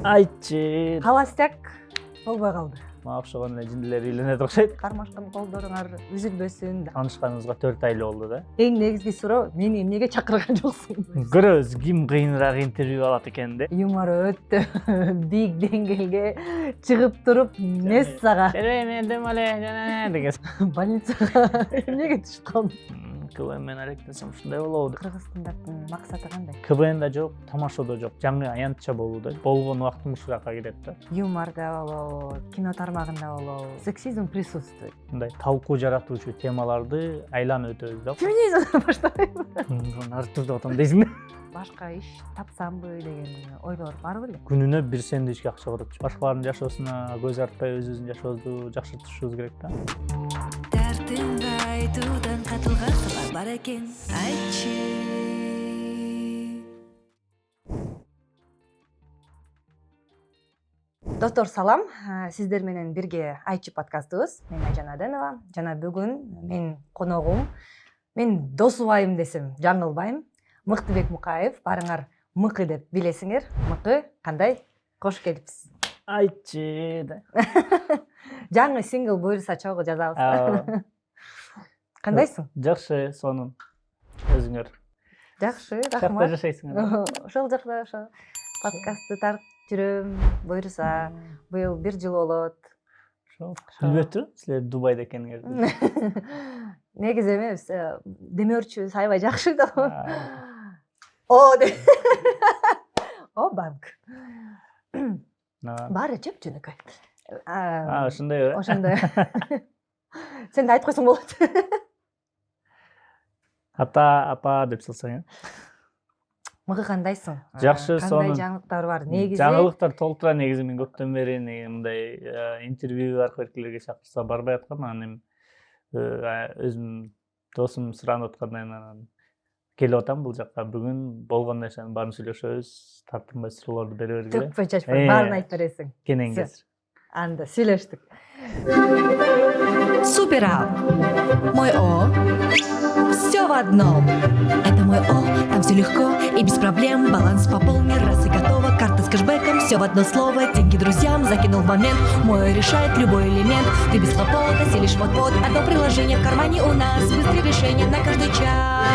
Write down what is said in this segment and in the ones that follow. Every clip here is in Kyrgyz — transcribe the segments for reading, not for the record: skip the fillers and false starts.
Айтчы. Холостяк болбой калды. Мага окшогон эле жиндилер үйлөнөт окшойт. Кармашкан колдоруңар үзүлбөсүн. Таанышканыбызга 4 ай эле болду да. Эң негизги суроо, мени эмнеге чакырган жоксуң? Көрөбүз ким кыйыныраак интервью алат экен деп. Юмор өтө бийик деңгээлге чыгып туруп, Мессага, Эдем эле жана деген. больницага эмнеге түшүп калдың? КВН менен аректесем ушундай болобу. Кыргызстандын максаты кандай? КВНда жок, тамашада жок. Жаңы аянтча болууда. Болгон убактым ушурака кетет да. Юморда болобу, кино тармагында болобу, сексизм присутствует. Мындай талкуу жаратуучу темаларды айланып өтөбүз да. Феминизмден баштайбы? Артурда отом дейсиң да. Башка иш тапсамбы деген ойлор бар беле? Күнүнө 1 сэндвичке акча барат. Башкалардын жашоосуна көз артпай өзүбүздүн жашообузду жакшыртышыбыз керек да. Дертимди айтуудан катылган сапар бар экен, айтчы. Достор, салам. Сиздер менен бирге Айтчы подкастыбыз. Мен Айжан Аденова. Жана бүгүн мен коногум, мен досубайым десем жаңылбайм. Мыктыбек Мукаев. Барыңар Мыкы деп билесиңер. Мыкы, кандай? Кош келипсиз. Айтчы да. Жаңы сингл буюрса чогуу жазабыз. Кандайсың? Жакшы, сонун. Өзүңөр. Жакшы, Капта рахмат. жашайсыңар. Ошол жакта ошо подкастты тартып жүрөм. Буюрса быйыл 1 жыл болот. Ошо. Билбептир, силер Дубайда экениңерди. Негизи эмес, демөөрчүбүз аябай жакшы да. О, о банк. Баары жөп-жөнөкөй. Ошондой э? Ошондой. Сен да айтып койсоң болот. Апа деп салсаң э. Мыгы кандайсың? Жакшы, сонун. Кандай жаңылыктар бар? Негизи Жаңылыктар толтура, негизи мен көптөн бери мындай интервью аркылуу эркелерге чакырса барбай аткам. Анан өзүм досум суранып аткандан анан келип атам бул жакка. Бүгүн болгон нерсенин баарын сүйлөшөбүз. Тартынбай суроолорду бере бергиле. төкпөй чачпай баарын айтып бересиң. Кенеңгез. Анда сүйлөштүк. Суперап. Мой О. Все в одном. Это мой О, там все легко и без проблем. Баланс пополни, раз и готово. Карта с кэшбэком, все в одно слово. Деньги друзьям закинул в момент. Мой решает любой элемент. Ты без хлопота, селишь вот-вот. Одно приложение в кармане у нас. Быстрые решения на каждый час.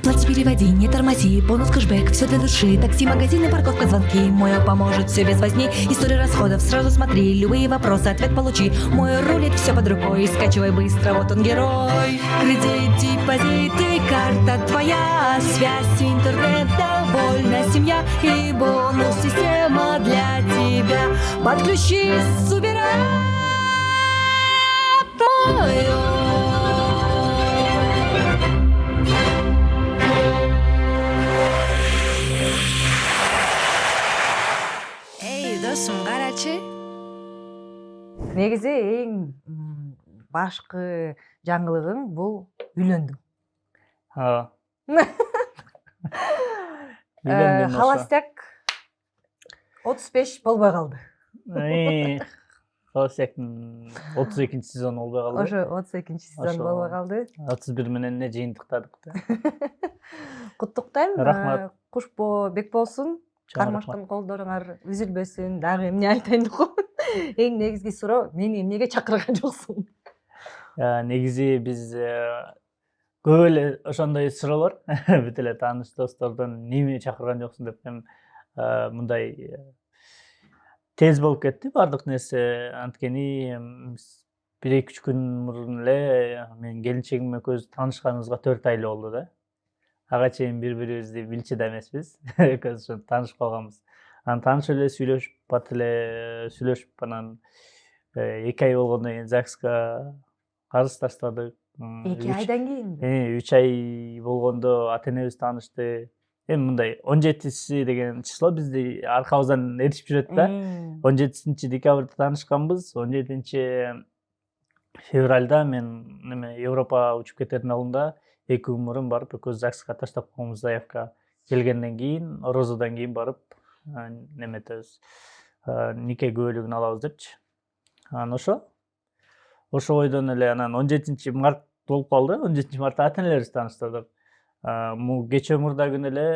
Плати, переводи, не тормози. Бонус, кэшбэк, все для души. Такси, магазины, парковка, звонки. Мой О поможет, все без возни. История расходов, сразу смотри. Любые вопросы, ответ получи. Мой рулит, все под рукой. Скачивай быстро, вот он герой. Кредит, депозиты, карта твоя. Связь, интернет, довольна семья. И бонус, система для тебя. Подключи Суперап. Мой О. Досум, карачы. Негизи эң башкы жаңылыгың бул үйлөндүң. Холостяк 35 болбой калды. Холостяктын 32 сезону болбой калды. Ошо 32 сезон болбой калды. 31 менен не жыйынтыктадык да. Куттуктайм. Рахмат. Кушбо бек болсун. Кармашкан колдоруңар үзүлбөсүн. Дагы эмне айтайын деп койдум. Эң негизги суроо, мени эмнеге чакырган жоксуң? Негизи биз көп эле ошондой суроолор бүт эле тааныш достордон неме чакырган жоксуң деп мындай тез болуп кетти баардык нерсе. Анткени 1-2 күн мурун эле мен келинчегим экөөбүз таанышканыбызга 4 ай эле болду да. Ага чейин бири-бирибизди билчү да эмеспиз. Экөөбүз ошентип таанышып калганбыз. Анан таанышып эле сүйлөшүп анан 2 ай болгондон кийин ЗАГСка карыз таштадык. 2 айдан кийинби? 3 ай болгондо ата-энебиз таанышты. Эми мындай 17 деген число бизди аркабыздан эришип жүрөт да. 17 декабрда таанышканбыз. 17 февралда мен Европа учуп кетердин алдында 2 күн мурун барып экөөбүз ЗАГСка таштап койгонбуз заявка. Келгенден кийин, Розадан кийин барып неметебиз. Нике күбөлүгүн алабыз депчи. Анан ошо ойдон эле анан 17 март болуп калды. 17 мартта ата-энелерибиз тааныштырдык. Му кече мурда күнү эле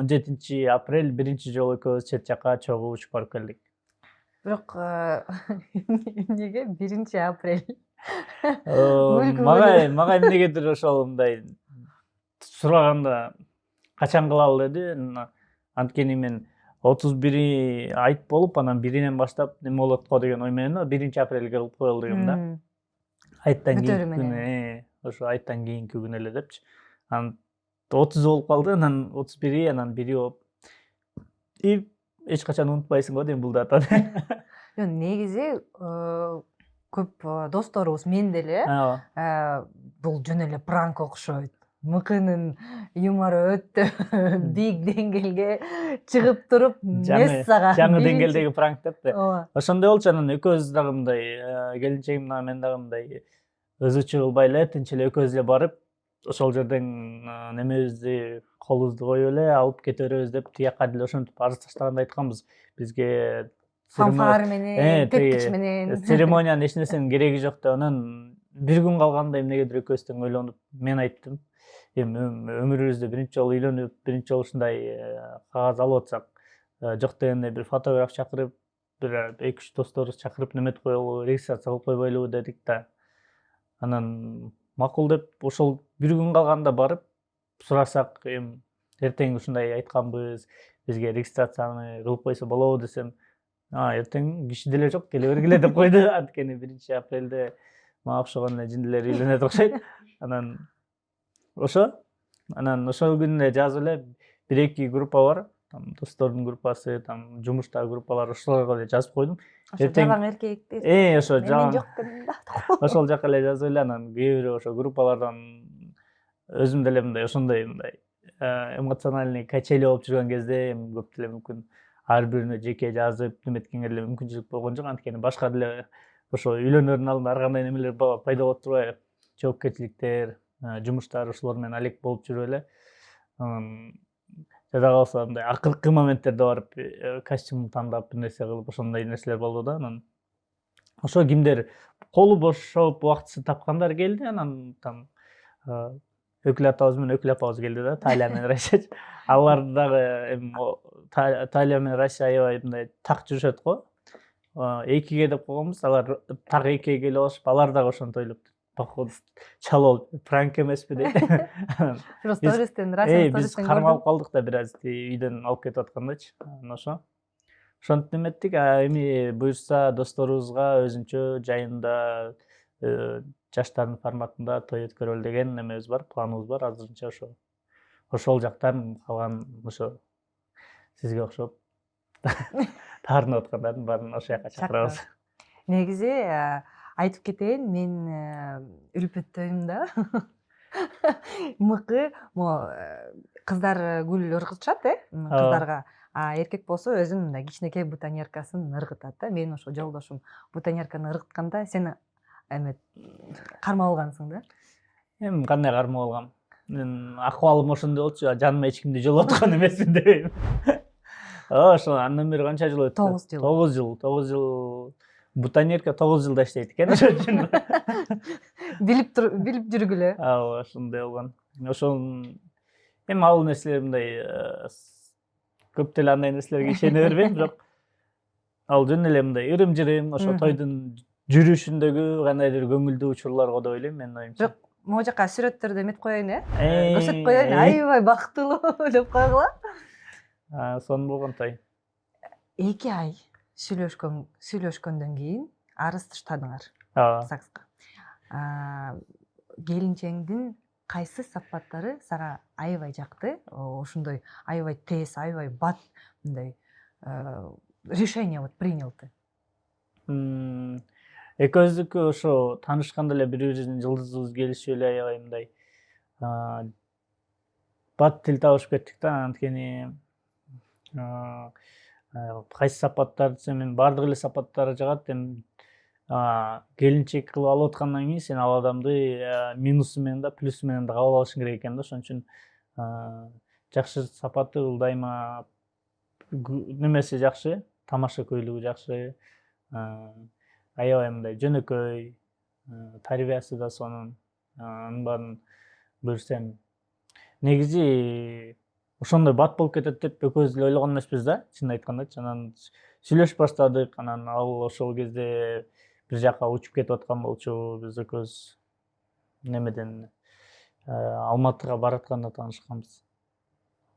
17 апрель биринчи жолу экөөбүз чет жака чогуу учуп барып келдик. Бирок эмнеге 1 апрель? Күлкү Мага эмнегедир ошол мындай сураганда качан кылалы деди. Анткени мен 31 айт болуп, анан 1-инен баштап неме болот го деген ой менен 1 апрелге кылып коелу дегем да. Айттан Бүтөрү кийинки менен. күнү, ошо айттан кийинки күнү эле депчи. Анан 30 болуп калды, анан 31, анан 1 болуп. И эч качан унутпайсың го дейм бул датаны. Негизи көп досторубуз мен деле бул жөн эле пранк окшойт. Мыкынын юмору өтө бийик деңгээлге чыгып туруп, мессага жаңы деңгээлдеги пранк деп да. Ооба. Ошондой болчу, анан экөөбүз дагы мындай келинчегим дагы мен дагы мындай ызычы кылбай эле тынч эле экөөбүз эле барып, ошол жерден немебизди колубузду коюп эле алып кете беребиз деп тияка деле ошентип арыз таштаганда айтканбыз. Бизге Фанфар менен, тепкич менен. Церемониянын эч нерсенин кереги жок деп, анан бир күн калганда эмнегедир экөөбүз тең ойлонуп, мен айттым, эми өмүрүбүздө биринчи жолу үйлөнүп, биринчи жолу ушундай кагаз алып атсак, жок дегенде бир фотограф чакырып, бир 2-3 досторубузду чакырып неметип коелу, регистрация кылып койбойлубу дедик да. Анан макул деп ошол бир күн калганда барып сурасак, эми эртең ушундай айтканбыз, бизге регистрацияны кылып койсо болобу десем, эртең киши деле жок, келе бергиле деп койду. Анткени 1-апрелде мага окшогон эле жиндилер үйлөнөт окшойт. Анан ошол күнү эле жазып эле 1-2 группа бар, там достордун группасы, там жумуштагы группалар, ошолорго эле жазып койдум. Ошо жаган эркектер. Ошо Мен жаган жок дедим да. ошол жака эле жазып эле, анан кээ бирөө ошо группалардан өзүм деле мындай ошондой эмоциональный качели болуп жүргөн кезде көп деле мүмкүн ар бирине жеке жазып неметкенге деле мүмкүнчүлүк болгон жок. Анткени башка деле ошо үйлөнөрдүн алдында ар кандай немелер пайда болот турбайбы, жоопкерчиликтер, жумуштар, ошолор менен алек болуп жүрүп эле. Жада калса мындай акыркы моменттерде барып костюм тандап бир нерсе кылып ошондой нерселер болду да. Анан ошо кимдер колу бошоп убактысын тапкандар келди. Анан там Өкүл атабыз менен Өкүл апабыз келди да, Талия менен Россия. Алар дагы эми Талия менен Россия аябай мындай так жүрүшөт го. 2ге деп койгонбуз, алар так 2ге келип алышып, алар дагы ошентип ойлоп, походу чалуу пранк эмеспи дейт. Просто стористен, Россия Биз стористен кармалып калдык да бир аз үйдөн алып кетип аткандачы. Ошо. Ошентип неметтик. Эми буюрса досторубузга өзүнчө жайында жаштардын форматында той өткөрөлү деген немебиз бар, планыбыз бар азырынча ошо. Ошол жактан калган ошо сизге окшоп таарынып аткандардын баарын ошол жака чакырабыз. Негизи айтып кетейин, мен Үлпөттөйм да. Мыкы, могу кыздар гүл ыргытышат, кыздарга. Эркек болсо өзүнүн мындай кичинекей бутоньеркасын ыргытат да. Менин ошо жолдошум бутоньерканы ыргытканда сен эме кармап алгансың да. Эми кандай кармап алгам? Мен акыбалым ошондой болчу, жаныма эч кимди жолоп аткан эмесмин дебейм. Ошо андан бери канча жыл өттү? 9 жыл. 9 жыл. Бутоньерка 9 жылда иштейт экен, ошон үчүн. Билип жүргүлө. Ооба, ошондой болгон. Ошол эми ал нерселер мындай көп деле андай нерселерге ишене бербейм, бирок ал жөн эле мындай ырым-жырым, ошо тойдун жүрүшүндөгү кандайдыр көңүлдүү учурларга деп ойлойм, менин оюмча. Бирок могу жака сүрөттөрдү эметип коеюн, көрсөтүп коеюн, аябай бактылуу деп койгула. Сонун болгон той. 2 ай сүйлөшкөндөн кийин арыз таштадыңар ЗАГСка. Келинчеңдин кайсы сапаттары сага аябай жакты? Ошондой аябай тез, аябай бат мындай решение вот принял ты. Экөөбүздүкү ошо таанышканда эле бири-бирибиздин жылдызыбыз келишип эле аябай мындай бат тил табышып кеттик да. Анткени кайсы сапаттар десем, мен баардык эле сапаттары жагат. Эми келинчек кылып алып аткандан кийин сен ал адамды минусу менен да, плюсу менен да кабыл алышың керек экен да. Ошон үчүн жакшы сапаты бул дайыма немеси жакшы, тамаша көйлүгү жакшы, аябай мындай жөнөкөй, тарбиясы да сонун. Анын баарын буюрсам негизи ошондой бат болуп кетет деп экөөбүз эле ойлогон эмеспиз да, чынын айткандачы. Анан сүйлөшүп баштадык, анан ал ошол кезде бир жака учуп кетип аткан болчу. Биз экөөбүз немеден Алматыга баратканда таанышканбыз.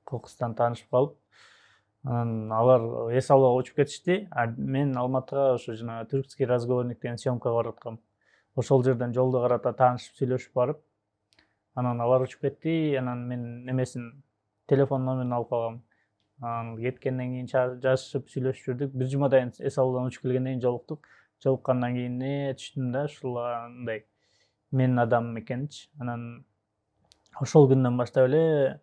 Кокустан таанышып калып, анан алар эс албай учуп кетишти. Мен Алматыга ошо жана түркский разговорник деген съемкага бараткам. Ошол жерден жолдо карата таанышып сүйлөшүп барып, анан алар учуп кетти. Анан мен немесин телефон номерин алып калгам. Анан кеткенден кийин жазышып сүйлөшүп жүрдүк. Бир жумадан эс алуудан учуп келгенден кийин жолуктук. Жолуккандан кийин түштүм да, ушул андай менин адамым экенинчи. Анан ошол күндөн баштап эле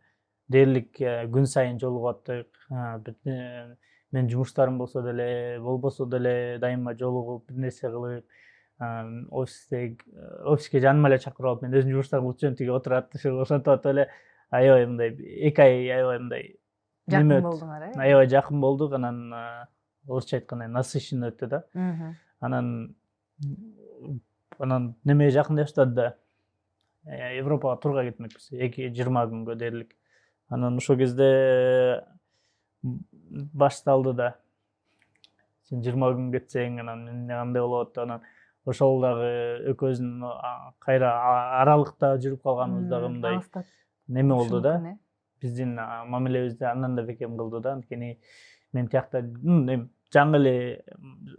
дээрлик күн сайын жолугуп аттык. Мен жумуштарым болсо деле, болбосо деле дайыма жолугуп, бир нерсе кылып, офиске жаныма эле чакырып алып, мен өзүм жумуштарымды кылып жүрөм, тиги отурат. Ошентип атып эле аябай мындай 2 ай аябай мындай Жакын болдуңар, э? аябай жакын болдук. Анан орусча айтканда насыщенно өттү да. Анан немеге жакындай баштады да. Европага турга кетмекпиз. 20 күнгө дээрлик. Анан ошол кезде башталды да. Сен 20 күн кетсең, анан эмне кандай болот? Анан ошол дагы экөөбүздүн кайра аралыкта жүрүп калганыбыз дагы мындай неме болду да. Биздин мамилебизди андан да бекем кылды да. Анткени мен тиякта жаңы эле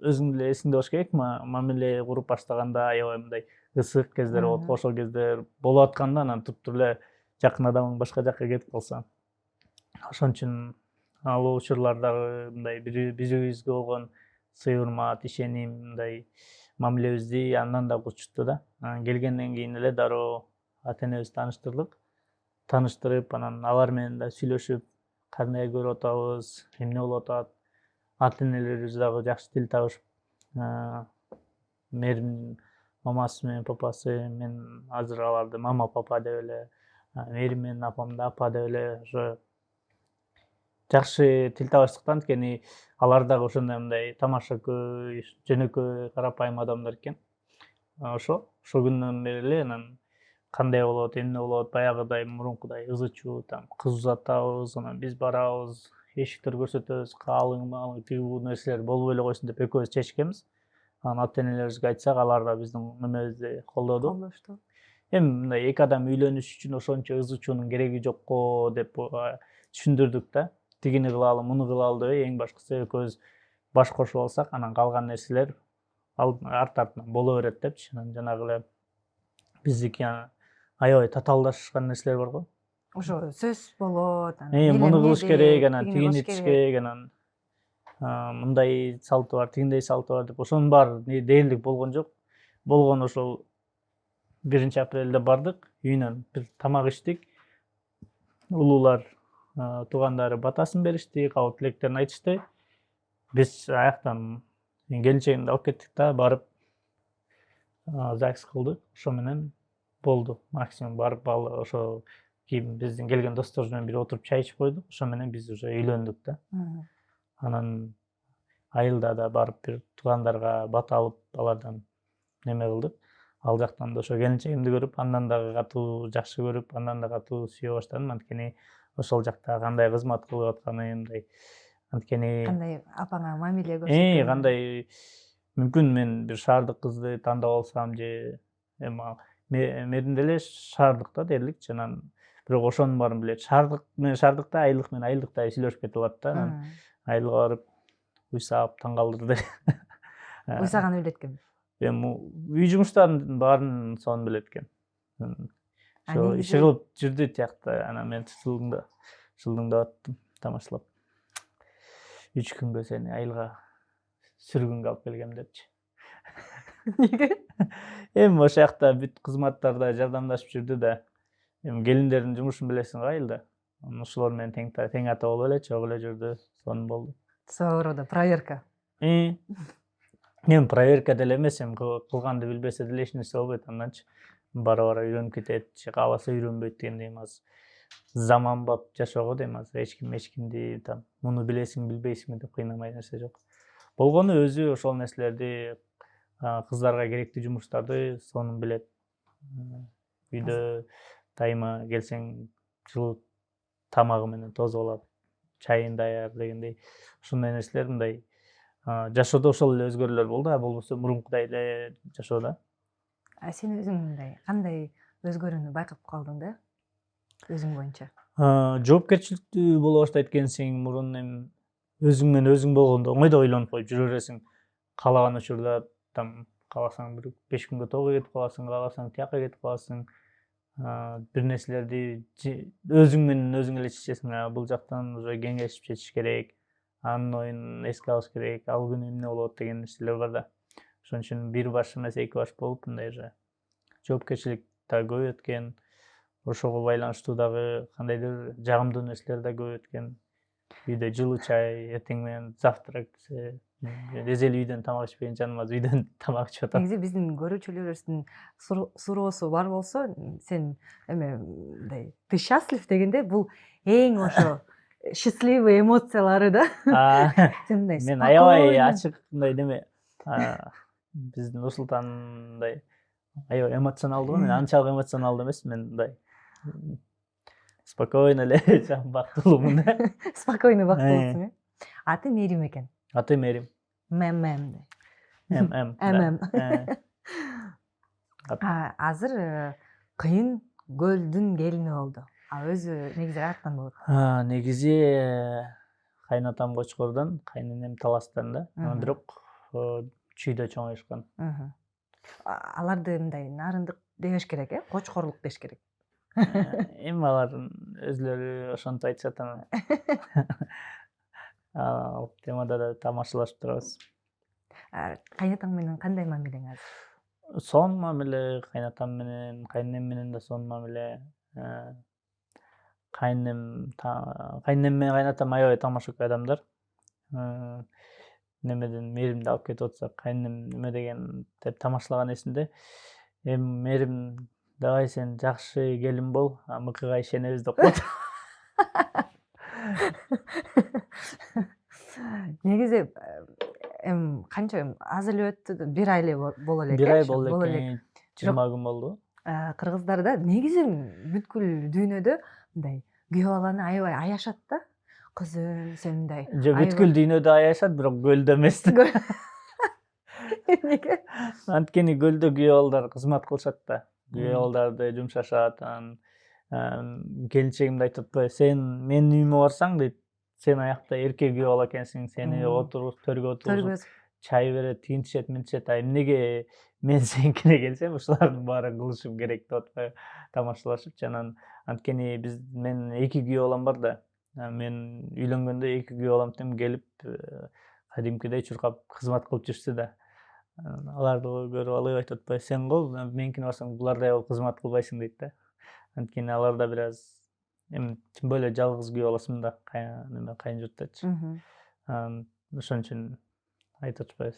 өзүң эле эсиңде болуш керек, мамиле куруп баштаганда аябай мындай ысык кездер болот. Ошол кезде болуп атканда анан туруп эле жакын адамың башка жакка кетип калса. Ошон үчүн ал учурлардагы мындай биз-бизибизге болгон сый-урмат, ишеним, мындай мамилебизди андан да кучутту да. Анан келгенден кийин эле дароо ата-энебизди тааныштырып, анан алар менен да сүйлөшүп, кандай көрүп атабыз, эмне болуп атат. Ата-энелерибиз дагы жакшы тил табышып, мэримдин мамасы менен папасы, мен азыр аларды мама, папа деп эле, мээрим менен апамды апа деп эле, ошо жакшы тил табыштыктан, анткени алар дагы ошондой мындай тамашакөй, жөнөкөй, карапайым адамдар экен. Ошол күндөн бери эле анан кандай болот, эмне болот, баягыдай мурункудай ызы-чуу, кыз узатабыз, анан биз барабыз, эшиктер көрсөтөбүз, каалың, тиги бул нерселер болбой эле койсун деп экөөбүз чечкенбиз. Анан ата-энелерибизге айтсак, алар да биздин немебизди колдоду. Эми мындай эки адам үйлөнүш үчүн ошончо ызы-чуунун кереги жокко деп түшүндүрдүк да. Тигини кылалы, муну кылалы деп, эң башкысы экөөбүз баш кошуп алсак, анан калган нерселер арт-артынан боло берет депчи. Анан жанагы эле биздики аябай татаалдашкан нерселер бар го. Ошо сөз болот, муну кылыш керек, анан тигини этиш керек, анан мындай салты бар, тигиндей салты бар деп. Ошонун баары дээрлик болгон жок. Болгон ошол 1 апрелде бардык, үйүнөн бир тамак ичтик. Улуулар, туугандары батасын беришти, кабыл тилектерин айтышты. Биз аяктан келинчегимди алып кеттик да, барып ЗАГС кылдык. Ошо менен болду. Максимум барып ошо биздин келген достор менен бир отуруп чай ичип койдук. Ошо менен биз уже үйлөндүк да. Анан айылда да барып бир туугандарга бат алып, алардан неме кылдык. Ал жактан да ошо келинчегимди көрүп, андан дагы катуу жакшы көрүп, андан да катуу сүйө баштадым. Анткени ошол жакта кандай кызмат кылып атканы, мындай, анткени кандай апаңа мамиле көрсөткөн, кандай мүмкүн мен бир шаардык кызды тандап алсам же эми мээрим деле шаардык да дээрликчи. Анан бирок ошонун баарын билет. Шаардык менен шаардыкта, айылдык менен айылдыктай сүйлөшүп кетип алат да. Анан айылга барып уйсаап таң калдырды. Уйсаганы билет экен. Эми үй жумуштарынын баарын сонун билет экен. Ошо иши кылып жүрдү тиякта. Анан мен жылдыңдап аттым, тамашалап. 3 күнгө сени айылга сүргүнгө алып келгем депчи. Неге? Эми ошол жакта бүт кызматтарда жардамдашып жүрдү да. Эми келиндердин жумушун билесиң го айылда. Ошолор менен тең ата болуп эле чогуу эле жүрдү. Сонун болду. Своего рода проверка. Эми проверка деле эмес, эми кылганды билбесе деле эч нерсе болбойт. Анданчы бара-бара үйрөнүп кетет, же кааласа үйрөнбөйт дегендей эмес. Заманбап жашоо го дейм азыр. Эчкимди муну билесиң, билбейсиңби деп кыйнамай нерсе жок. Болгону өзү ошол нерселерди, кыздарга керектүү жумуштарды сонун билет. Үйдө дайыма келсең жылуу тамагы менен тосуп алат, чайын даяр дегендей ушундай нерселер мындай жашоодо ошол эле өзгөрүүлөр болду, а болбосо мурункудай эле жашоо да. Сен өзүң мындай кандай өзгөрүүнү байкап калдың да өзүң боюнча? Жоопкерчиликтүү боло баштайт экенсиң, мурун эми өзүң менен өзүң болгондо оңойдо ойлонуп коюп жүрө бересиң. Каалаган учурда там кааласаң бир 5 күнгө того кетип каласың, кааласаң тияка кетип каласың. Бир нерселерди өзүң менен өзүң эле чечесиң. Бул жактан уже кеңешип чечиш керек. Анын оюн эске алыш керек. Ал күнү эмне болот деген нерселер бар да. Ошон үчүн бир баш эмес, эки баш болуп мындай уже жоопкерчилик да көп өткөн. Ошого байланыштуу дагы кандайдыр жагымдуу нерселер да көп өткөн. Үйдө жылуу чай, эртең менен завтрак, эзели үйдөн тамак ичпеген жаныбыз үйдөн тамак ичип атам. Негизи биздин көрүүчүлөрүбүздүн суроосу бар болсо, сен эме мындай ты счастлив дегенде бул эң ошо счастливый эмоциялары да. Сен мындай Мен аябай спокойно. ачык мындай неме. Биздин Нурсултан мындай аябай эмоционалдуу, мен анчалык эмоционалдуу эмес, мен мындай спокойно эле бактылуумун да. Спокойно бактылуусуң, э? Аты Мерим экен. Аты Мерим. Мем. ММ. Азыр кыйын көлдүн келини болду. Өзү негизи каяктан болот? Негизи кайнатам Кочкордон, кайненем Таластан да. Бирок чүйдө чоңоюшкан. Аларды мындай нарындык дебеш керек, э? Кочкорлук деш керек. Эми алар өзлөрү ошентип айтышат анан. Ал темада да тамашалашып турабыз. Кайнатаң менен кандай мамилең азыр? Сонун мамиле, кайнатам менен, кайненем менен да сонун мамиле. Кайненем менен кайнатам аябай тамашакөй адамдар. Немеден Меримди алып кетип атсак, кайненем неме деген деп тамашалаган эсимде. Эми Мерим давай сен жакшы келин бол, мыкыга ишенебиз деп коет. Негизи эми канча аз эле өттү, бир ай эле боло элек. Бир ай болду экен, 20 күн болду. Кыргыздарда негизи бүткүл дүйнөдө мындай күйөө баланы аябай аяшат да. Кызым, сен мындай. Бүткүл дүйнөдө аяшат, бирок көлдө эмес. Неге? Анткени көлдө күйөө балдар кызмат кылышат да. Күйөө балдарды жумшашат. Келинчегимди айтып атпайбы, сен менин үйүмө барсаң дейт, сен аякта эрке күйөө бала экенсиң, сени төргө отургузуп чай берет, тигинтишет, мынтишет. Эмнеге мен сеникине келсем, ушулардын баарын кылышым керек деп атпайбы, тамашалашып анан анткени мен эки күйөө балам бар да. Мен үйлөнгөндө эки күйөө балам тең келип кадимкидей чуркап кызмат кылып жүрүштү да. Аларды көрүп алып айтып атпайбы, сен го меникине барсаң булардай болуп кызмат кылбайсың дейт да. Анткени аларда бир аз эми тем более жалгыз күйөө баласымын да, кайын журттачы. Ошон үчүн айтып атпайбы,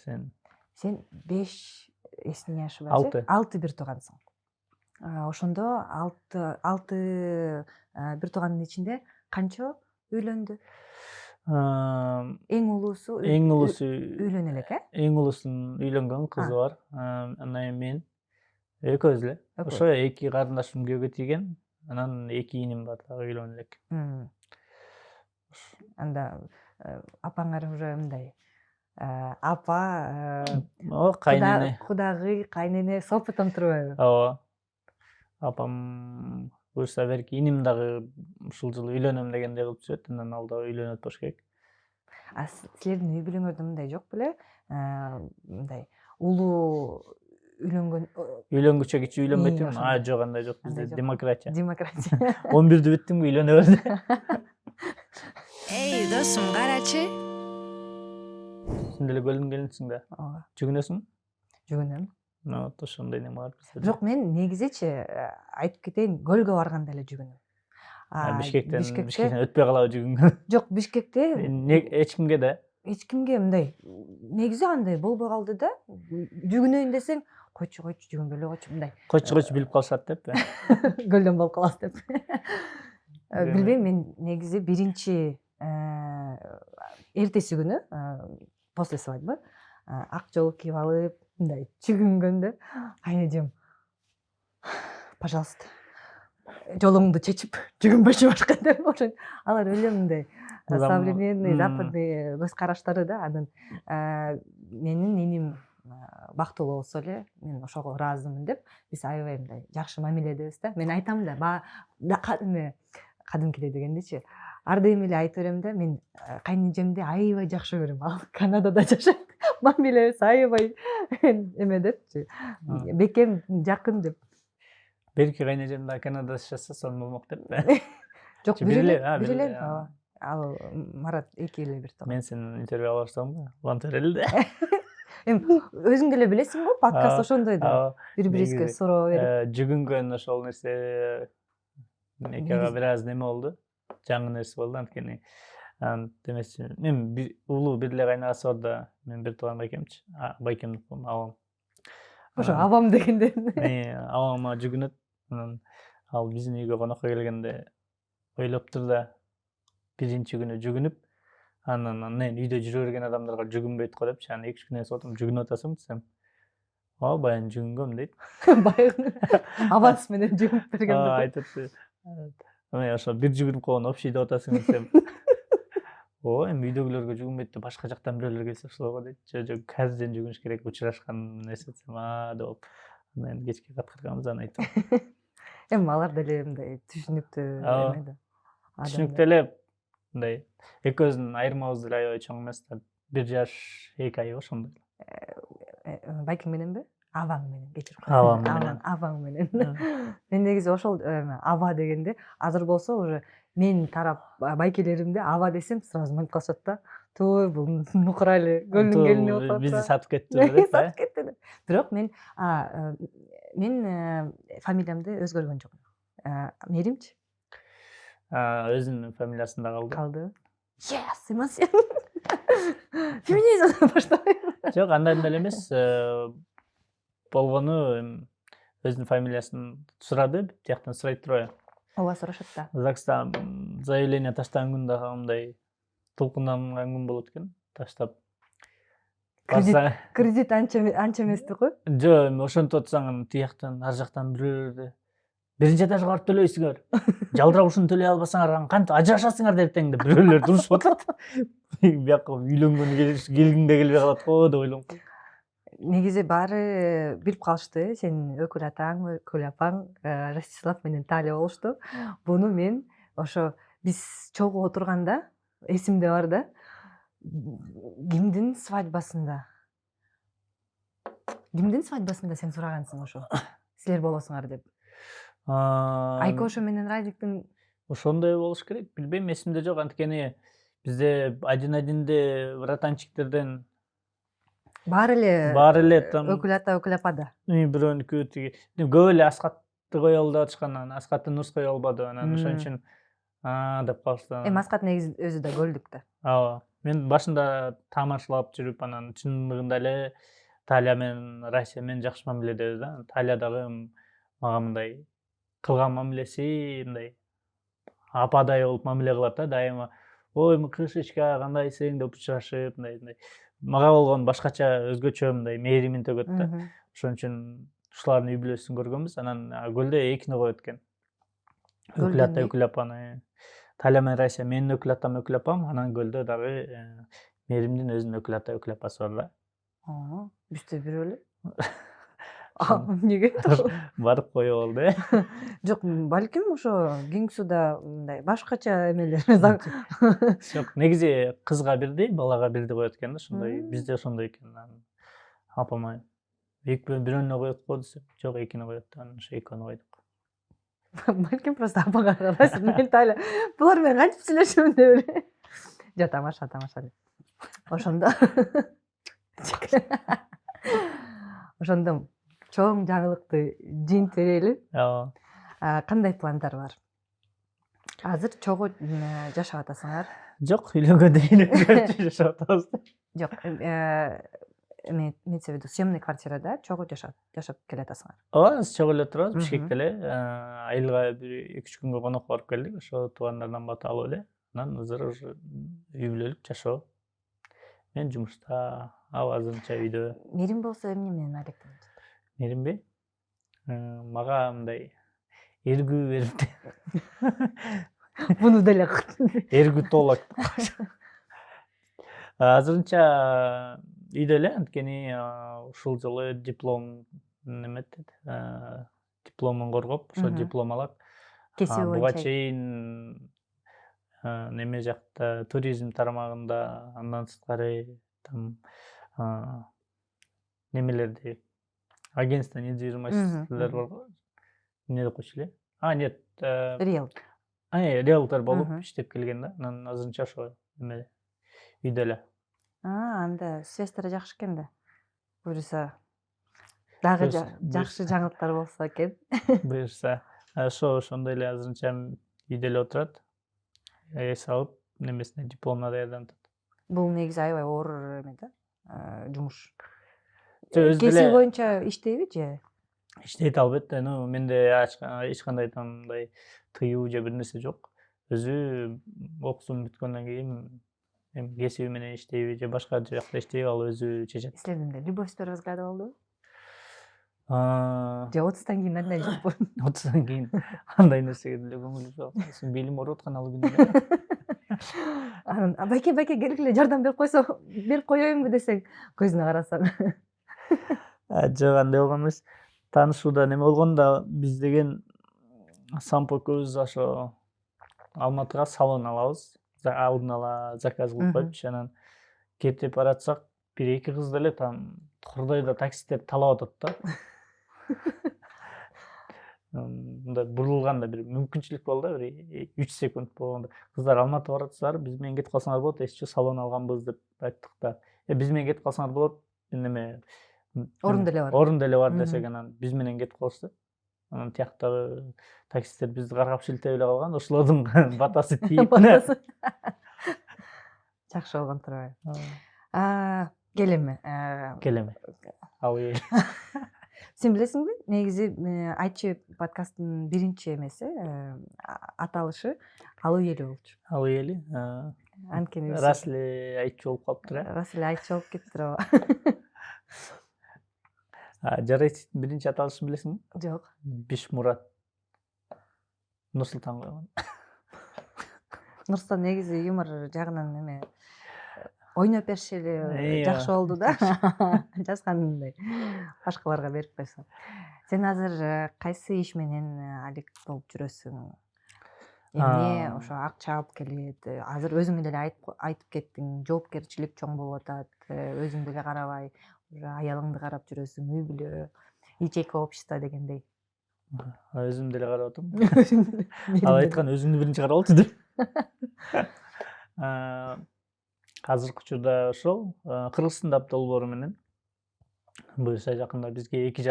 сен 5, если не ошибаюсь, 6 бир туугансың. Ошондо 6 бир туугандын ичинде канча үйлөндү? Эң улуусу үйлөнө элек, э? Эң улуусунун үйлөнгөн кызы бар. Анан мен экөөбүз эле. Ошо 2 карындашым күйөөгө тийген, анан 2 иним бар дагы үйлөнө элек. Анда апаңар уже мындай апа, кайнене, кудагый, кайнене с опытом турбайбы? Ооба. Апам буюрса берки, иним дагы ушул жылы үйлөнөм дегендей кылып жүрөт, анан ал дагы үйлөнөт болуш керек. Силердин үй бүлөңөрдө мындай жок беле? Мындай улуу үйлөнгүчө кичи үйлөнбөйтүн? Жок, андай жок, бизде демократия. 11 бүттүңбү үйлөнө бер. Эй, досум, карачы. Сен деле көлдүн келинсиң да. Ооба. Жүгүнөсүң? Жүгүнөм. Вот ошондой неме бар бизде. Жок, мен негизичи айтып кетейин, көлгө барганда эле жүгүнөм. Бишкектен өтпөй калабы жүгүнгөн? Жок, Бишкекте Эч кимге да? Эч кимге мындай негизи андай болбой калды да. Жүгүнөйүн десең, койчу жүгүнбөй эле койчу мындай. Койчу билип калышат деппи? Көлдөн болуп каласыз деп. Билбейм, мен негизи биринчи эртеси күнү после свадьбы ак жолу кийип алып, мындай жүгүнгөндө кайнэжем, пожалуйста, жолуңду чечип жүгүнбөчү башкандар ошон алар эле мындай современный Мм. западный көз караштары да анан менин иним бактылуу болсо эле мен ошого ыраазымын деп биз аябай мындай жакшы мамиледебиз да. Мен айтам да кадимкиде дегендечи ар дайым эле айтып берем да мен кайнэжемди аябай жакшы көрөм. Ал Канадада жашайт. Мамилебиз аябай эме депчи. Бекем жакын деп. Берки кайнэжем да Канадада жашаса сонун болмок деп. Жок, Бир эле, бир эле. эле. Ал Марат эки эле бир тууган. Мен сени интервью ала барсам да, волонтер эле да. Эми өзүң деле билесиң го, подкаст ошондой да. Бири-бирибизге Негизи, суроо берип. Жүгүнгөн ошол нерсе экега Негизи. бир аз неме болду. Жаңы нерсе болду анткени демекчи мен улуу бир эле кайнагасы бар да, мен бир тууган байкемчи. Байкемдик болом, абам. Ошо абам дегенде. Абама жүгүнөт. Анан ал биздин үйгө конокко келгенде ойлоптур да биринчи күнү жүгүнүп, анан мен үйдө жүрө берген адамдарга жүгүнбөйт го депчи. Анан 2-3 күндөн соң жүгүнүп атасың десем, баягы жүгүнгөм дейт. Баягы аванс менен жүгүнүп берген деп. Айтат. Мен ошо бир жүгүнүп койгон общий деп атасың десем, эми үйдөгүлөргө жүгүнбөйт да башка жактан бирөөлөр келсе ошолорго дейт. Жок, казирден жүгүнүш керек, учурашкан нерсе десем, деп. Анан кечке каткырганбыз, анан айттым. Эми алар деле мындай түшүнүктүү эме да. Түшүнүктүү эле мындай экөөбүздүн айырмабыз деле аябай чоң эмес да. 1 жаш 2 ай ошондой. Байкең мененби? Абаң менен, кечирип Абам менен. Абаң менен. Мен негизи ошол аба дегенде азыр болсо уже мен тарап байкелеримде аба десем сразу минип калышат да. Той бул нукура эле көлдүн келини болуп калат. Бизди сатып кетти деп. Сатып кетти деп. Бирок мен фамилиямды өзгөргөн жокмун. Меримчи? Өзүнүн фамилиясында калды. Калды. Yes, эмас. Феминизм баштайм. Жок, андай деле эмес. Болгону өзүнүн фамилиясын сурады, тияктан сурайт турбайбы? Ооба, сурашат да. ЗАГСта заявление таштаган күн дагы мындай толкунданган күн болот экен. Таштап. Кредит анча эмести го? Жок, эми ошентип атсаң тияктан ар жактан бирөөлөр биринчи этажга барып төлөйсүңөр. Жалдырап ушуну төлөй албасаңар кантип ажырашасыңар дертең деп бирөөлөр турушуп атат. Бияка үйлөнгөнү келгиңде келбей калат го деп ойлоп калдым. Негизи баары билип калышты. Сенин өкүл атаң, өкүл апаң Ростислав менен Таля болушту. Буну мен ошо биз чогуу отурганда эсимде бар да. Кимдин свадьбасында сен сурагансың ошо. Силер болосуңар деп. Айкоша менен Радиктин ошондой болуш керек. Билбейм, эсимде жок. Анткени бизде 1-1-де вратанчиктерден баары эле там өкүл ата, өкүл апа да. Бирөөнүкү тиги көп эле Аскатты кое алды атышкан, анан Аскаттын нурс кое албады. Анан ошон үчүн деп калышты. Эми Аскат негизи өзү да көлдүк да. Ооба. Мен башында тамашлап жүрүп, анан чындыгында эле Таля менен Россия менен жакшы мамиледебиз да. Таля дагы мага мындай кылган мамилеси мындай ападай болуп мамиле кылат да, дайыма. Ой, кышечка, кандайсың деп учурашып, мындай. Мага болгон башкача өзгөчө мындай мээримин төгөт да. Ошон үчүн ушулардын үй бүлөсүн көргөнбүз. Анан көлдө экини коет экен. Өкүл ата, өкүл апаны. Таля менен Россия менин өкүл атам, өкүл апам, анан көлдө дагы мээримдин өзүнүн өкүл ата, өкүл апасы бар да. Бизде бирөө эле. Эмнеге? Барып коюп алды. Жок, балким ошо кең сууда мындай башкача эмелер. Жок, негизи кызга бирди, балага бирди коет экен да, ошондой. Бизде ошондой экен. Апама бирөөнүнө коет го десем, жок, экини коет. Анан ошо экөөнү койдук. Балким просто апага карайсың. Мен Таля, булар менен кантип сүйлөшөм деп эле. Жок, тамаша. Ошондо чоң жаңылыкты жыйын терели. Ооба. Кандай пландар бар? Азыр чогуу жашап атасыңар? Жок, үйлөнгөндөн кийин жашап атабыз. Жок, мен себеби съемный квартирада чогуу жашап келе атасыңар. Ооба, чогуу эле турабыз, Бишкекте эле. Айылга бир 2-3 күнгө конокко барып келдик. Ошо туугандардан бат алып эле. Анан азыр уже үй бүлөлүк жашоо. Мен жумушта, ал азырынча үйдө. Мерим болсо эмне менен алектенет? Меримби? Мага мындай эргүү берип Буну деле эргүү тоолак. Азырынча үйдө эле, анткени ушул жолу диплом неметет, дипломун коргоп, ошо диплом алат. кесиби Буга боюнча. чейин неме жакта туризм тармагында, андан сырткары там немелерди, агентство недвижимостьтер бар го. Эмне деп койчу эле? Нет, Реал. риэлтор болуп иштеп келген да. Анан азырынча ошо неме үйдө эле. Анда связьтары жакшы экен да. Буюрса дагы жакшы жаңылыктар болсо экен. Буюрса. Ошондой эле азырынча үйдө эле отурат. Эс алып, немесине дипломуна даярданат. Бул негизи аябай оор эме да, жумуш. Өзү Кесиби деле боюнча иштейби же? иштейт албетте. Менде эч кандай мындай тыюу же бир нерсе жок. Өзү окуусун бүткөндөн кийин кесиби менен иштейби же башка жакта иштейби, ал өзү чечет. Силердин любовь с первого взгляда болдубу? А, Же 30тан кийин андай жок болду? 30 кийин андай нерсеге деле көңүл жок. Белим ооруп аткан ал күнү. Анан байке келгиле жардам берип коеюнбу десең, көзүнө карасаң. Жок, андай болгон эмес. Таанышууда неме болгон да, биз деген Сампо экөөбүз ошо Алматыга салон алабыз. Алдын ала заказ кылып коюпчу, анан кетип баратсак, бир эки кыз деле там кордойдо таксисттерди талап атат да. Мындай бурулганда бир мүмкүнчүлүк болду да, бир 3 секунд болгондо. Кыздар, Алматыга баратсыздар, биз менен кетип калсаңар болот, эсчи салон алганбыз деп айттык да. Биз менен кетип калсаңар болот, неме Орун деле бар. Орун деле бар десек, анан биз менен кетип калышты. Анан тияктагы таксисттер бизди каргап шилтеп эле калган, ошолордун батасы тийип. Жакшы болгон турбайбы? Келеме. Келеме. Ал Сен билесиңби, негизи Айтчы подкасттын биринчи эмеси, аталышы Алуу эли болчу. Алуу эли. Анткени Рас эле Айтчы болуп калыптыр, э? Рас эле Айтчы болуп кетиптир ооба. Жарайсың, биринчи аталышын билесиңби? Жок. Бишмурат. Нурсултан койгон. Нурсултан негизи юмор жагынан эме ойноп бериши жакшы Iya. болду да. Жазгандай башкаларга берип койсо. Сен азыр кайсы иш менен алек болуп жүрөсүң? Эмне ошо акча алып келет? Азыр өзүң деле айтып кеттиң, жоопкерчилик чоң болуп атат. Өзүң деле карабай, аялыңды карап жүрөсүң, үй бүлө, ячейка общество дегендей. Өзүм деле карап атам. Ал айткан өзүңдү биринчи карап алчы деп. Азыркы учурда ошол Кыргызстанда долбоору менен буюрса жакында бизге 2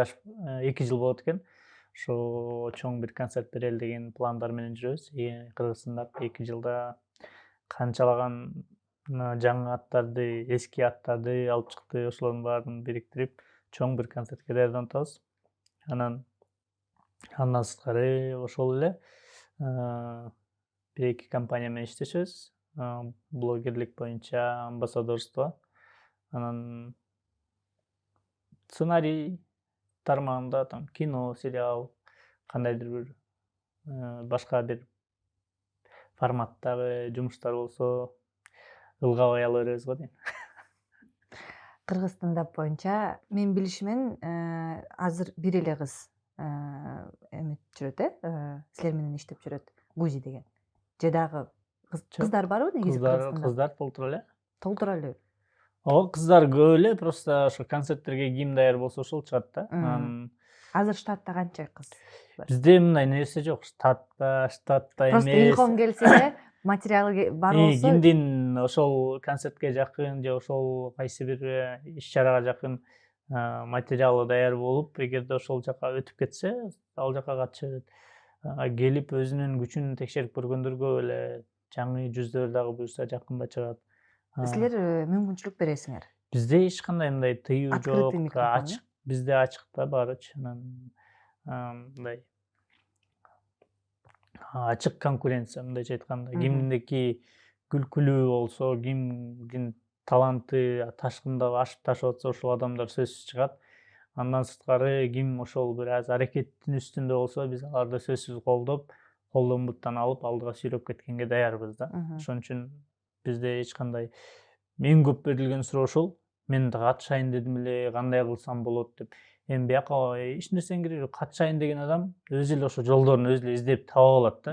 жыл болот экен. Ошо чоң бир концерт берели деген пландар менен жүрөбүз. Кыргызстанда 2 жылда канчалаган жаңы аттарды, эски аттарды алып чыкты, ошолордун баарын бириктирип, чоң бир концертке даярданып атабыз. Андан сырткары ошол эле бир эки компания менен иштешебиз. Блогерлик боюнча амбассадорство. Анан сценарий тармагында там кино, сериал, кандайдыр бир башка бир форматтагы жумуштар болсо ылгабай ала беребиз го дейм. Кыргыз стендап боюнча мен билишимен азыр бир эле кыз эметип жүрөт, силер менен иштеп жүрөт, Гузи деген. Же дагы кыздар барбы негизи Кыргызстанда? Кыздар толтура эле. Толтура эле. Ооба, кыздар көп эле, просто ошо концерттерге ким даяр болсо ошол чыгат да. Азыр штатта канча кыз бар? Бизде мындай нерсе жок, штатта эмес. Просто илхом келсе эле материалы бар болсо, Кимдин ошол концертке жакын же ошол кайсы бир иш-чарага жакын материалы даяр болуп, эгерде ошол жака өтүп кетсе, ал жака катышат. Келип өзүнүн күчүн текшерип көргөндөргө эле жаңы жүздөр дагы буюрса жакында чыгат. силер мүмкүнчүлүк бересиңер. Бизде эч кандай мындай тыюу жок, Открытый микрофон, ачык. Бизде ачык да баарычы. Анан мындай ачык конкуренция, мындайча айтканда, кимдики күлкүлүү болсо, кимдин таланты ташкындап ашып ташып атса, ошол адамдар сөзсүз чыгат. Андан сырткары ким ошол бир аз аракеттин үстүндө болсо биз аларды сөзсүз колдомбуттан алып алдыга сүйрөп кеткенге даярбыз да. Ошон үчүн бизде эч кандай эң көп берилген суроо ушул. Мен да катышайын дедим эле, кандай кылсам болот деп. Эми бияка эч нерсенин кереги жок. Катышайын деген адам өзү эле ошо жолдорун өзү эле издеп таба алат да.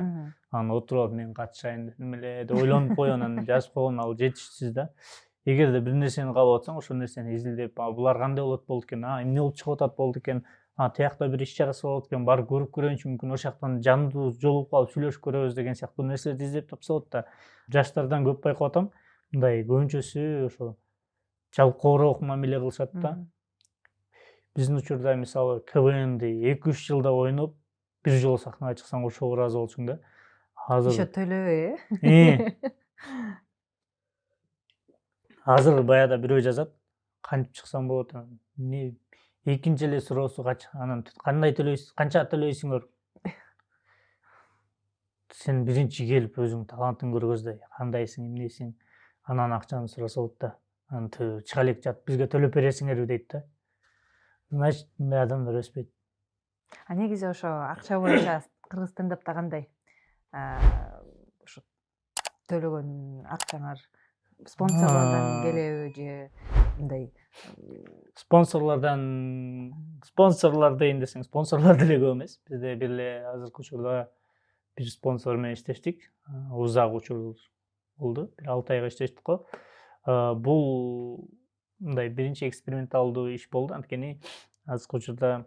Анан отуруп алып мен катышайын дедим эле деп ойлонуп коюп анан жазып койгон ал жетишсиз да. Эгерде бир нерсени каалап атсаң, ошол нерсени изилдеп, булар кандай болот экен, эмне болуп чыгып атат болот экен, тиякта бир иш чарасы болот экен, барып көрүп көрөйүнчү, мүмкүн ошол жактан жандуу жолугуп калып сүйлөшүп көрөбүз деген сыяктуу нерселерди издеп тапса болот да. Жаштардан көп байкап атам, мындай көбүнчөсү ошо жалкоороок мамиле кылышат да. Биздин учурда мисалы КВНди 2-3 жылда ойноп, бир жолу сахнага чыксаң ошого ыраазы болчуң да. Еще төлөбөй, Азыр баягыда бирөө жазат, кантип чыксам болот, эмне экинчи эле суроосу анан кандай төлөйсүз, канча төлөйсүңөр? Сен биринчи келип өзүң талантыңды көргөздөй, кандайсың, эмнесиң, анан акчаны сураса болот да. Анан чыга элек жат, бизге төлөп бересиңерби дейт да. Значит, мындай адамдар өспөйт. Негизи ошо акча боюнча кыргыз стендапта кандай? Ошо төлөгөн акчаңар спонсорлордон келеби же мындай? Спонсорлор дейин десең, спонсорлор деле көп эмес. Бизде бир эле азыркы учурда бир спонсор менен иштештик. Узак учур болду. Бир 6 айга иштештик го. Бул мындай биринчи эксперименталдуу иш болду. Анткени азыркы учурда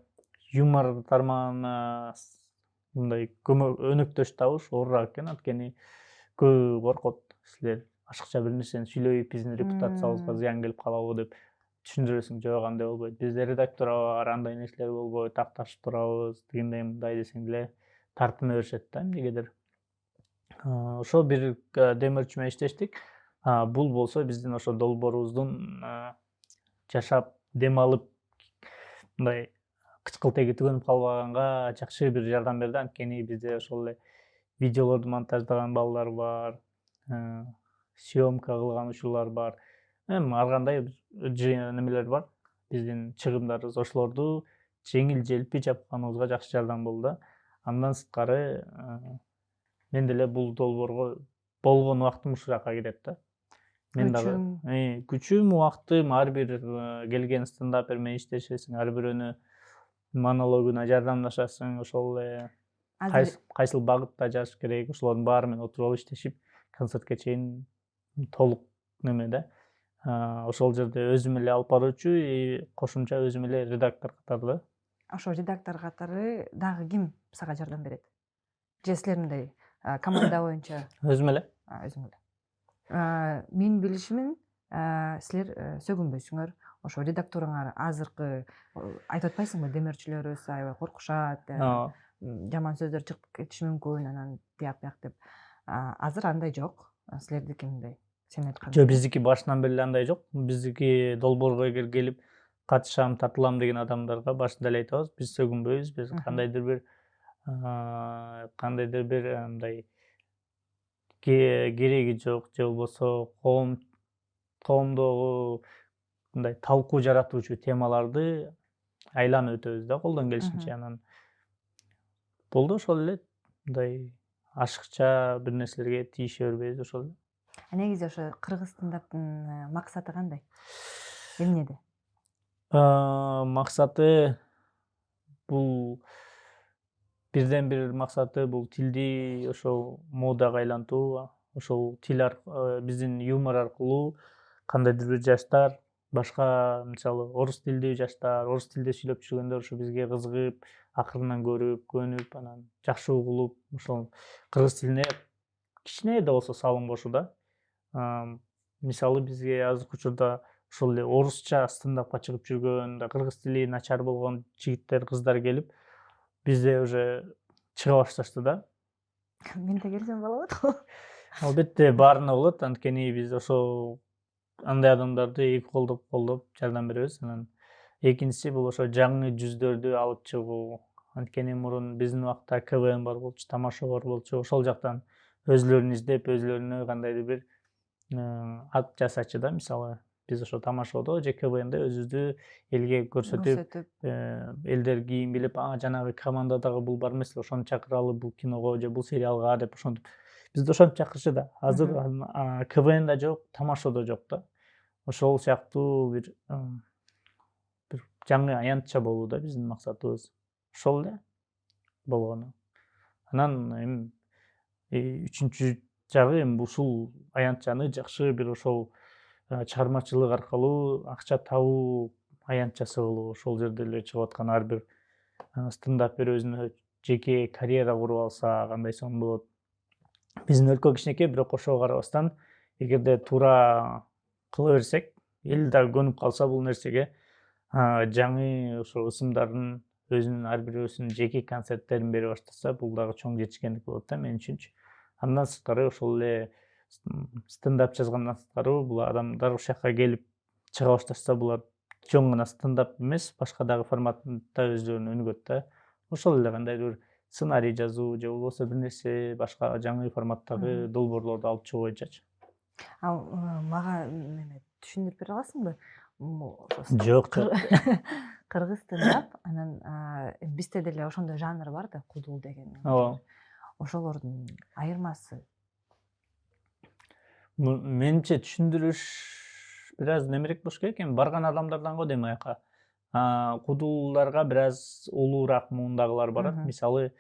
юмор тармагына мындай өнөктөш табыш оорураак экен. Анткени көбү коркот. Силер ашыкча бир нерсени сүйлөйүп, биздин репутациябызга зыян келип калабы деп түшүндүрөсүң. Жок, андай болбойт. Бизде редактор бар, андай нерселер болбойт, такташып турабыз, тигиндей мындай десең деле тартына беришет да эмнегедир. Ошо бир демөөрчү менен иштештик. Бул болсо биздин ошо долбоорубуздун жашап, дем алып, мындай кычкыл-теги түгөнүп калбаганга жакшы бир жардам берди. Анткени бизде ошол эле видеолорду монтаждаган балдар бар, съемка кылган учурлар бар. Эми ар кандай немелер бар. Биздин чыгымдарыбыз ошолорду жеңил желпи жапканыбызга жакшы жардам болду да. Андан сырткары мен деле бул долбоорго болгон убактым ушул жака кетет да. Мен дагы күчүм, убактым ар бир келген стендапер менен иштешесиң, ар бирөөнү монологуна жардамдашасың, ошол эле кайсыл багытта жазыш керек, ошолордун баары менен отуруп алып иштешип, концертке чейин толук неме да. Ошол жерде өзүм эле алып баруучу, кошумча өзүм эле редактор катары да. Ошо редактор катары дагы ким сага жардам берет? Же силер мындай команда боюнча? Өзүм эле. Өзүң эле. Мен билишимин, силер сөгүнбөйсүңөр. Ошо редакторуңар азыркы айтып атпайсыңбы, демөөрчүлөрүбүз аябай коркушат, жаман сөздөр чыгып кетиши мүмкүн, анан тияк бияк деп. Азыр андай жок. Силердики мындай? Сен айткан. Жок, биздики башынан бери андай жок. Биздики долбоорго эгер келип катышам, тартылам деген адамдарга башында эле айтабыз, биз сөгүнбөйбүз, биз кандайдыр бир андай кереги жок же болбосо коомдогу мындай талкуу жаратуучу темаларды айланып өтөбүз да колдон келишинче. Анан болду ошол эле, мындай ашыкча бир нерселерге тийише бербейбиз, ошол эле. Негизи ошо кыргыз стендаптын максаты кандай? Эмнеде? Максаты бул бирден бир максаты бул тилди ошол модага айлантуу, ошол тил биздин юмор аркылуу кандайдыр бир жаштар, башка мисалы орус тилдүү жаштар, орус тилде сүйлөп жүргөндөр ошо бизге кызыгып, акырынан көрүп, көнүп, анан жакшы угулуп, ошол кыргыз тилине кичине да болсо салым кошуу да. Мисалы бизге азыркы учурда ошол эле орусча стендапка чыгып жүргөн, кыргыз тили начар болгон жигиттер, кыздар келип, бизде уже чыга башташты да. Мен да келсем болот го. Албетте баарына болот, анткени биз ошол андай адамдарды эки колдоп жардам беребиз. Анан экинчиси бул ошо жаңы жүздөрдү алып чыгуу. Анткени мурун биздин убакта КВН бар болчу, тамаша бар болчу. Ошол жактан өзүлөрүн издеп, өзүлөрүнө кандайдыр бир ат жасачы да, мисалы биз ошо тамашабоодо же КВНде өзүбүздү элге көрсөтүп, элдер кийин билип, жанагы командадагы бул бар эмеспи, ошону чакыралы бул киного же бул сериалга деп ошентип бизди ошентип чакырчу да. Азыр КВНда жок, тамашада жок да. Ошол сыяктуу бир жаңы аянтча болуу да биздин максатыбыз. Ошол эле болгону. Анан эми үчүнчү жагы эми ушул аянтчаны жакшы бир ошол чыгармачылык аркылуу акча табуу аянтчасы кылуу. Ошол жерде эле чыгып аткан ар бир стендапер өзүнө жеке карьера куруп алса кандай сонун болот. Биздин өлкө кичинекей, бирок ошого карабастан эгерде туура кыла берсек, эл да көнүп калса бул нерсеге, жаңы ошо ысымдарын өзүнүн ар бирөөсүнүн жеке концерттерин бере баштаса, бул дагы чоң жетишкендик болот да мен үчүнчү. Андан сырткары ошол эле стендап жазгандан сырткары бул адамдар ушул жака келип чыга башташса, булар жөн гана стендап эмес, башка дагы форматта өздөрүн өнүгөт да. Ошол эле кандайдыр бир сценарий жазуу же болбосо бир нерсе башка жаңы форматтагы долбоорлорду алып чыгуу боюнчачы. Мага эме түшүндүрүп бере аласыңбы? Жок. Кыргыз стендап, анан бизде деле ошондой жанр бар да, кудул деген. Ооба. Ошолордун айырмасы. Менимче түшүндүрүш бир аз немерээк болуш керек. Эми барган адамдардан го дейм аяка. Кудулдарга бир аз улуураак муундагылар барат. Мисалы,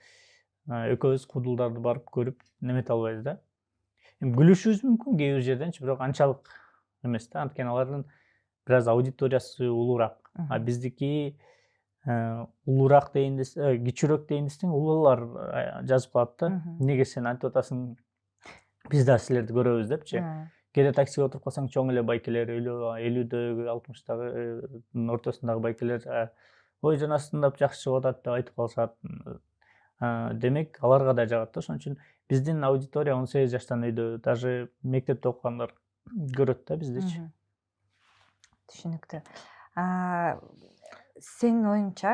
экөөбүз кудулдарды барып көрүп немете албайбыз да. Эми күлүшүбүз мүмкүн кээ бир жерденчи, бирок анчалык эмес да. Анткени алардын бир аз аудиториясы улуураак. Биздики улуураак дейин десе, кичүүрөөк дейин десең, улуулар жазып калат да. Эмнеге сен антип атасың? Биз да силерди көрөбүз депчи. Кээде таксиге отуруп калсаң, чоң эле байкелер, 50-дөгү, 60-дагы ортосундагы байкелер, ой, жана стендап жакшы чыгып атат деп айтып калышат. Демек, аларга да жагат да. Ошон үчүн биздин аудитория 18 жаштан өйдө, даже мектепте окугандар көрөт да биздичи. Түшүнүктүү. Сенин оюңча,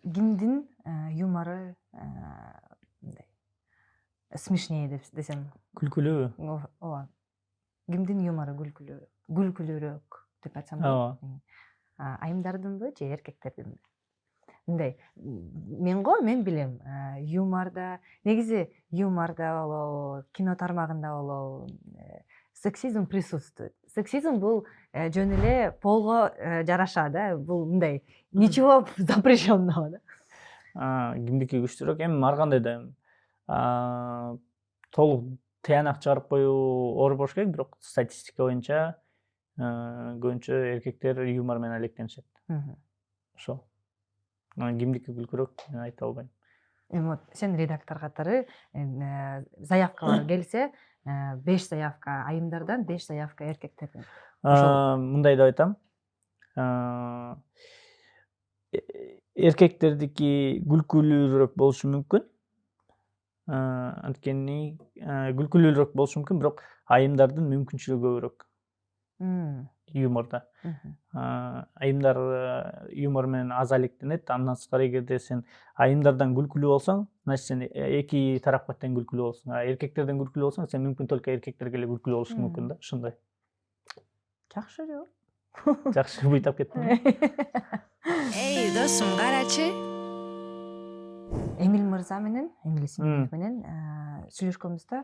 кимдин юмору мындай смешнее десем? Күлкүлүүбү? Ооба. Кимдин юмору күлкүлүүрөөк деп айтсам болот? Айымдардынбы же эркектердинби? Мындай, мен билем, юморда, негизи юморда болобу, кино тармагында болобу, сексизм присутствует. Сексизм бул жөн эле полго жараша да, бул мындай ничего запрещенного да. Кимдики күчтүүрөөк? Эми ар кандай да толук тыянак чыгарып коюу оор болуш керек, бирок статистика боюнча көбүнчө эркектер юмор менен алектенишет. Ошол. Кимдики күлкүрөөк мен айта албайм. Эми вот сен редактор катары заявкалар келсе, 5 заявка айымдардан, 5 заявка эркектерден. Мындай деп айтам. Эркектердики күлкүлүүрөөк болушу мүмкүн. Анткени күлкүлүүрөөк болушу мүмкүн, бирок айымдардын мүмкүнчүлүгү көбүрөөк юморда. Айымдар юмор менен аз алектенет. Андан сырткары, эгерде сен айымдардан күлкүлүү болсоң, значит сен эки тарапка тең күлкүлүү болсуң. Эркектерден күлкүлүү болсоң, сен мүмкүн только эркектерге эле күлкүлүү болушуң мүмкүн да, ушундай. Жакшы жок? Жакшы буйтап кеттим. Эй, досум, карачы. Эмил мырза менен, Эмил Симбиев менен сүйлөшкөнбүздө,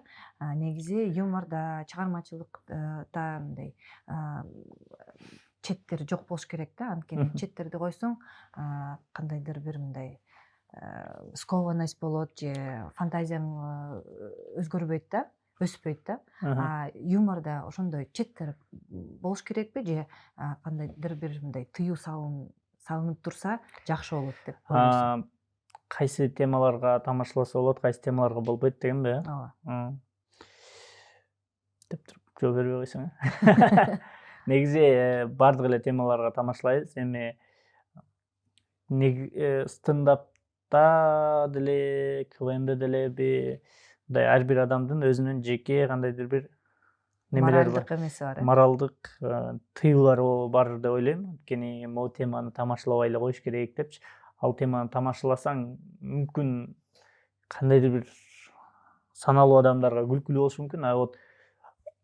негизи юморда, чыгармачылыкта мындай четтер жок болуш керек да. Анткени четтерди койсоң, кандайдыр бир мындай скованность болот же фантазияң өзгөрбөйт да, өспөйт да. Юморда ошондой четтер болуш керекпи же кандайдыр бир мындай тыюу салынып турса жакшы болот деп ойлойсуң? Кайсы темаларга тамашаласа болот, кайсы темаларга болбойт дегенби? Ооба. Деп туруп жооп бербей койсоң. Негизи бардык эле темаларга тамашалайбыз. Эми стендапта деле, КВНде деле мындай ар бир адамдын өзүнүн жеке кандайдыр бир немелери бар. Моралдык эмеси бар. Моралдык тыюулары бар деп ойлойм. Анткени могу теманы тамашалабай эле коюш керек депчи. Ал теманы тамашаласаң, мүмкүн кандайдыр бир саналуу адамдарга күлкүлүү болушу мүмкүн. Вот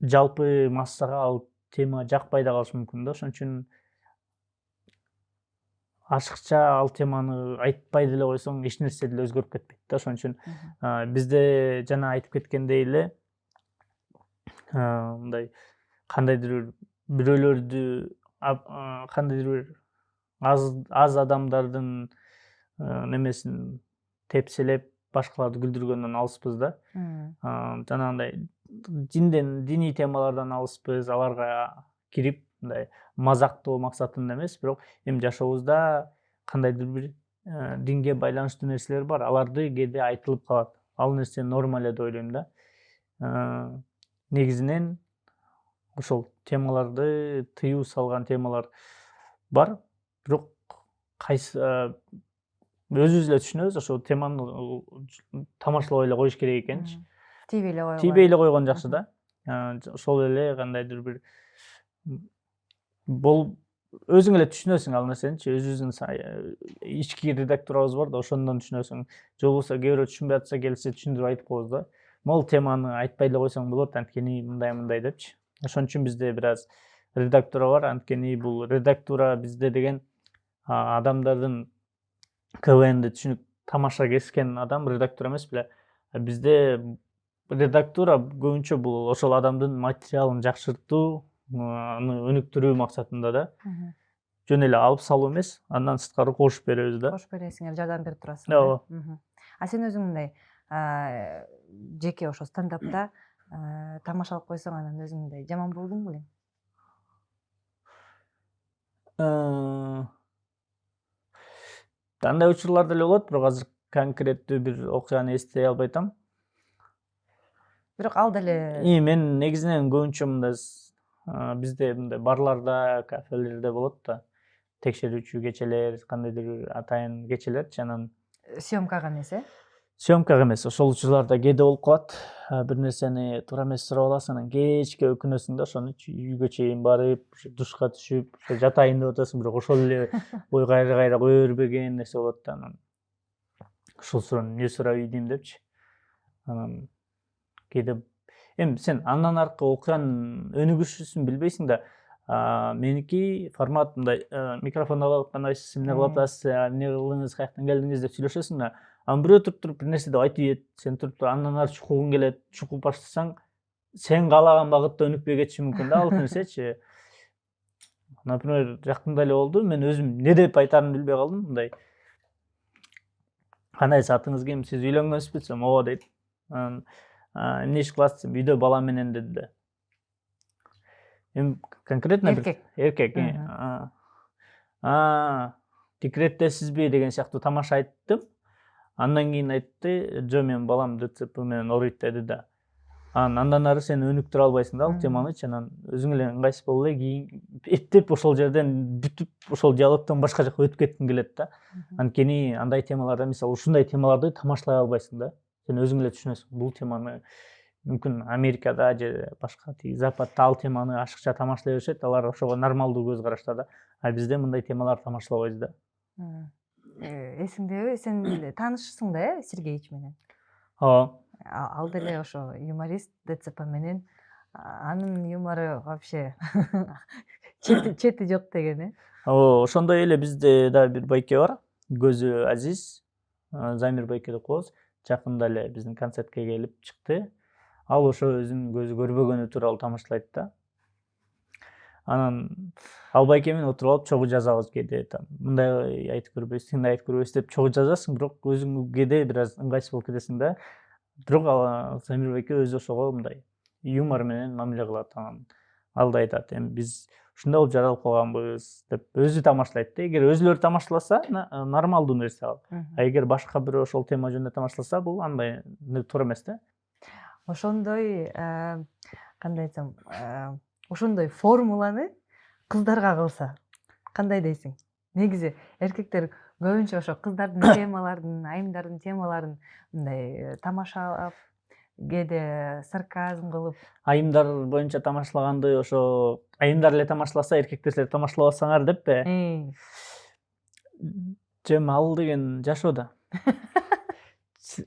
жалпы массага ал тема жакпай да калышы мүмкүн да. Ошон үчүн ашыкча ал теманы айтпай деле койсоң эч нерсе деле өзгөрүп кетпейт да. Ошон үчүн бизде жана айтып кеткендей эле мындай кандайдыр бирөөлөрдү кандайдыр бир аз адамдардын немесин тепселеп башкаларды күлдүргөндөн алыспыз да. Жанагындай диний темалардан алыспыз, аларга кирип мындай мазактоо максатында эмес, бирок эми жашообузда кандайдыр бир динге байланыштуу нерселер бар, аларды кээде айтылып калат. Ал нерсе норма эле деп ойлойм да. Негизинен ошол темаларды тыюу салган темалар бар, бирок кайсы өзүбүз эле түшүнөбүз, ошол теманы тамашалабай эле коюш керек экенчи. Тийбей эле койгон жакшы да. Ошол эле кандайдыр бир өзүң эле түшүнөсүң ал нерсеничи, өзүбүздүн ички редактурабыз бар да, ошондон түшүнөсүң. Же болбосо кээ бирөө түшүнбөй атса келсе түшүндүрүп айтып коебуз да. Могул теманы айтпай эле койсоң болот, анткени мындай депчи. Ошон үчүн бизде бир аз редактура бар, анткени бул редактура бизде деген адамдардын КВНди түшүнүп тамаша кескен адам редактор эмес беле. Бизде редактура көбүнчө бул ошол адамдын материалын жакшыртуу, аны өнүктүрүү максатында да. Жөн эле алып салуу эмес, андан сырткары кошуп беребиз да. Кошуп бересиңер, жардам берип турасыңар. Ооба. А сен өзүң мындай жеке ошо стендапта тамашалап койсоң, анан өзүң мындай жаман болдуңбу эле? Андай учурлар деле болот, бирок азыр конкреттүү бир окуяны эстей албай атам. Бирок ал деле Мен негизинен көбүнчө мындай бизде мындай барларда, кафелерде болот да. Текшерүүчү кечелер, кандайдыр бир атайын кечелерчи, анан съемкага эмес, съемкага эмес, ошол учурларда кээде болуп калат. Бир нерсени туура эмес сурап аласың, анан кечке өкүнөсүң да, ошону үйгө чейин барып, душка түшүп, жатайын деп атасың, бирок ошол эле ой кайра кое бербеген нерсе болот да. Анан ушул суроону эмне сурап ийдим депчи. Анан кээде эми сен андан аркы окуянын өнүгүшүсүн билбейсиң да. Меники формат мындай микрофон алып кандайсыз, эмне кылып атасыз, эмне кылдыңыз, каяктан келдиңиз деп сүйлөшөсүң да. Анан бирөө туруп бир нерсе деп айтып ийет, сен туруп андан ары чукугуң келет, чукуп баштасаң, сен каалаган багытта өнүкпөй кетиши мүмкүн да ал нерсечи. Например, жакында эле болду, мен өзүм эмне деп айтаарымды билбей калдым, мындай. Кандайсыз, атыңыз ким, сиз үйлөнгөнсүзбү десем, ооба дейт. Анан эмне иш кыласыз десем, үйдө бала менен деди да. Эми конкретно эркек. Декреттесизби деген сыяктуу тамаша айттым. Андан кийин айтты, жо менин балам ДЦП менен ооруйт деди да. Андан ары сен өнүктүрө албайсың да ал теманычы. Анан өзүң эле ыңгайсыз болуп эле кийин эптеп ошол жерден бүтүп ошол диалогтон башка жака өтүп кеткиң келет да. Анткени андай темаларда, мисалы ушундай темаларды тамашалай албайсың да. Сен өзүң эле түшүнөсүң, бул теманы мүмкүн Америкада же башка Западта ал теманы ашыкча тамашалай беришет, алар ошого нормалдуу көз карашта да. А бизде мындай темалар тамашалабайбыз да. Эсиңдеби, сен таанышсың да, Сергеич менен? Ооба. Ал деле ошо юморист ДЦП менен, анын юмору вообще чети жок деген, Ошондой эле бизде да бир байке бар, көзү Азиз, Замир байке деп коебуз. Жакында эле биздин концертке келип чыкты. Ал ошо өзүнүн көзү көрбөгөнү тууралуу тамашалайт да. Анан ал байке менен отуруп алып чогуу жазабыз кээде. Мындай айтып көрбөйсүз, тигиндей айтып көрбөйсүз деп чогуу жазасың, бирок өзүң кээде бир аз ыңгайсыз болуп кетесиң да. Бирок ал Замир байке өзү ошого мындай юмор менен мамиле кылат. Анан ал да айтат, эми биз ушундай болуп жаралып калганбыз деп өзү тамашалайт да. Эгер өзүлөрү тамашаласа, нормалдуу нерсе ал. А эгер башка бирөө ошол тема жөнүндө тамашаласа, бул андай туура эмес да. Ошондой, кандай айтсам, ошондой формуланы кыздарга кылса, кандай дейсиң? Негизи эркектер көбүнчө ошо кыздардын темаларын, айымдардын темаларын мындай тамашалап, кээде сарказм кылып. Айымдар боюнча тамашалаганды ошо айымдар эле тамашаласа, эркектер силер тамашалабасаңар деппи? Жем ал деген жашоодо.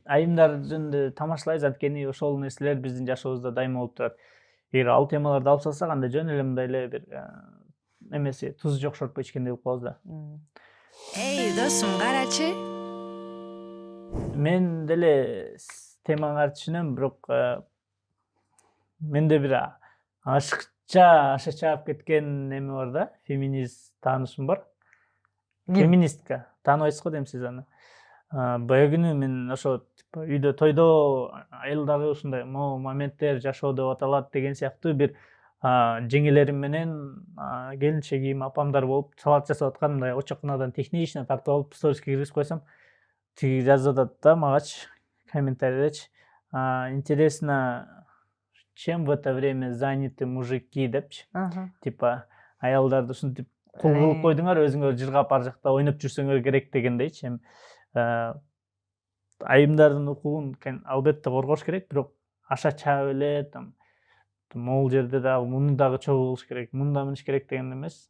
Айымдар жөнүндө тамашалайбыз, анткени ошол нерселер биздин жашообузда дайыма болуп турат. эгер ал темаларды алып салсак, анда жөн эле мындай эле бир эмеси тузу жокшортпой ичкендей болуп калабыз да. Эй, досум, карачы. Мен деле темаңарды түшүнөм, бирок менде бир ашыкча аша чаап кеткен эме бар да, феминист таанышым бар. Феминистка тааныбайсыз го дейм сиз аны. Баягы күнү мен ошо үйдө тойдо айылдагы ушундай моменттер жашоо деп аталат деген сыяктуу бир жеңелерим менен келинчегим, апамдар болуп салат жасап аткан мындай очокунадан технично тартып алып сториске киргизип койсом, тиги жазып атат да магачы комментариядечи: интересно, чем в это время заняты мужики депчи. Типа аялдарды ушинтип кул кылып койдуңар, өзүңөр жыргап ар жакта ойноп жүрсөңөр керек дегендейчи. Эми айымдардын укугун албетте коргош керек, бирок аша чаап эле там могул жерде дагы муну дагы чогуу кылыш керек, мында миниш керек деген эмес.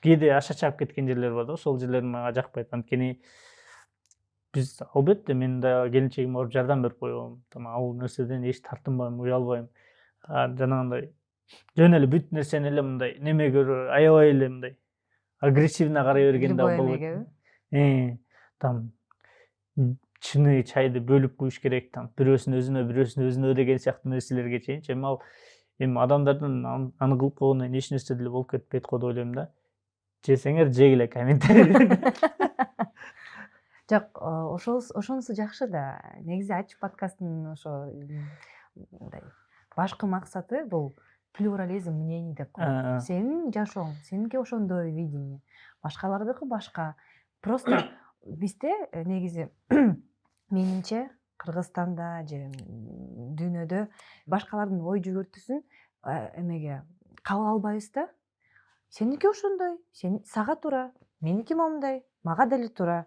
Кээде аша чаап кеткен жерлер бар да, ошол жерлер мага жакпайт. Анткени биз албетте мен да келинчегиме барып жардам берип коем. Ал нерседен эч тартынбайм, уялбайм. Жанагындай жөн эле бүт нерсени эле мындай немеге аябай эле мындай агрессивно карай берген да болбойт. Там чыны чайды бөлүп куюш керек, там бирөөсүн өзүнө деген сыяктуу нерселерге чейинчи. Эми адамдардын аны кылып койгондон эч нерсе деле болуп кетпейт го деп ойлойм да. Жесеңер жегиле комментарий. Жок, ошонусу жакшы да. Негизи ачык подкасттын ошо мындай башкы максаты бул плюрализм мнений деп коет. Сенин жашооң, сеники ошондой видение, башкалардыкы башка. Просто бизде негизи менимче Кыргызстанда же дүйнөдө башкалардын ой жүгүртүүсүн эмеге кабыл албайбыз да. Сеники ошондой, сага туура, меники момундай, мага деле туура.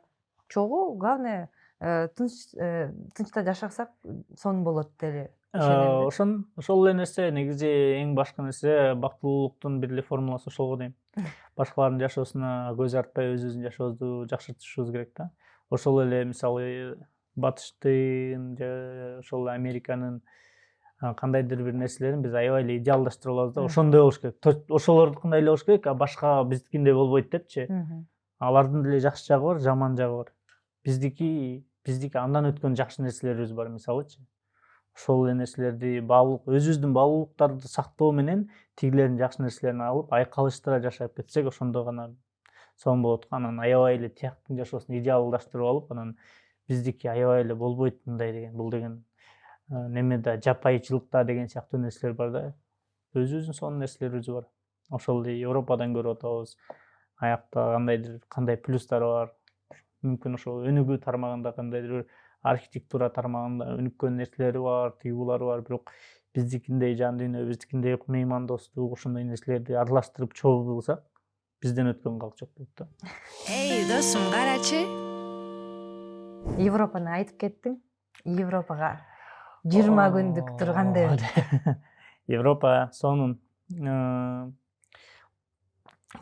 Чогуу главное тынчта жашасак сонун болот деле. Ошол эле нерсе негизи эң башкы нерсе, бактылуулуктун бир эле формуласы ошол го дейм. Башкалардын жашоосуна көз артпай өзүбүздүн жашообузду жакшыртышыбыз керек да. Ошол эле мисалы батыштын же ошол Американын кандайдыр бир нерселерин биз аябай эле идеалдаштырып алабыз да. Ошондой болуш керек. Ошолордукундай эле болуш керек, а башка биздикиндей болбойт депчи. Алардын деле жакшы жагы бар, жаман жагы бар. Биздики андан өткөн жакшы нерселерибиз бар, мисалычы. Ошол эле нерселерди өзүбүздүн баалуулуктарды сактоо менен тигилердин жакшы нерселерин алып айкалыштыра жашап кетсек, ошондо гана сонун болот го. Анан аябай эле тияктын жашоосун идеалдаштырып алып, анан биздики аябай эле болбойт мындай деген, бул деген немеде жапайычылыкта деген сыяктуу нерселер бар да. Өзүбүздүн сонун нерселерибиз бар. Ошол эле Европадан көрүп атабыз. Аякта кандай плюстары бар. Мүмкүн ошол өнүгүү тармагында кандайдыр архитектура тармагында өнүккөн нерселери бар, тыюулары бар, бирок биздикиндей жан дүйнө, биздикиндей меймандостук, ошондой нерселерди аралаштырып чогуу кылсак, бизден өткөн калк жок болот да. Эй, досум, карачы. Европаны айтып кеттиң. Европага 20 күндүк турганды. Европа сонун.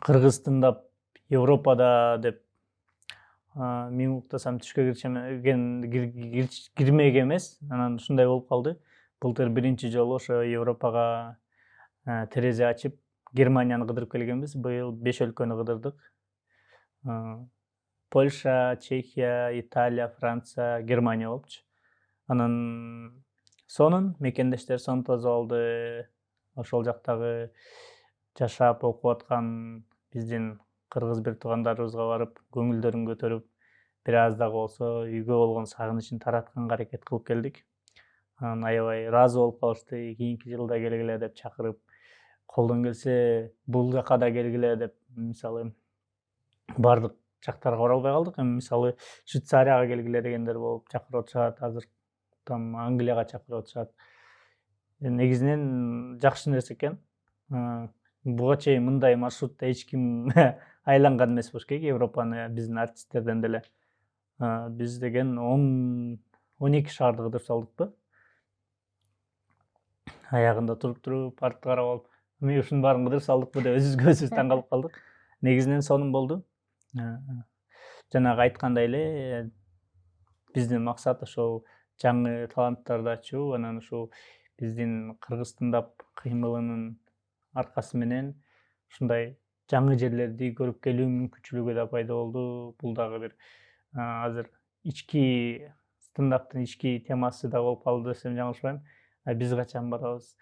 Кыргыз тыңдап Европада деп мен уктасам түшкө кирмек эмес. Анан ушундай болуп калды. Былтыр биринчи жолу ошо Европага терезе ачып Германияны кыдырып келгенбиз. Быйыл 5 өлкөнү кыдырдык. Польша, Чехия, Италия, Франция, Германия болупчу. Анан сонун мекендештер сонун тосуп алды. Ошол жактагы жашап окуп аткан биздин кыргыз бир туугандарыбызга барып, көңүлдөрүн көтөрүп, бир аз дагы болсо үйгө болгон сагынычын таратканга аракет кылып келдик. Анан аябай ыраазы болуп калышты. Кийинки жылда келгиле деп чакырып, колдон келсе бул жака да келгиле деп, мисалы бардык жактарга бара албай калдык. Эми мисалы Швейцарияга келгиле дегендер болуп чакырып атышат, азыр там Англияга чакырып атышат. Негизинен жакшы нерсе экен. Буга чейин мындай маршрутта эч ким айланган эмес болуш керек Европаны биздин артисттерден деле. Биз деген 12 шаарды кыдырып салдыкпы? Аягында туруп, артты карап алып, мен ушунун баарын кыдырып салдыкпы деп өзүбүзгө өзүбүз таң калып калдык. Негизинен сонун болду. Жанагы айткандай эле биздин максат ошол жаңы таланттарды ачуу, анан ушул биздин кыргыз тыңдап кыймылынын аркасы менен ушундай жаңы жерлерди көрүп келүү мүмкүнчүлүгү да пайда болду. Бул дагы бир азыр ички стендаптын ички темасы да болуп калды десем жаңылышпайм. Биз качан барабыз?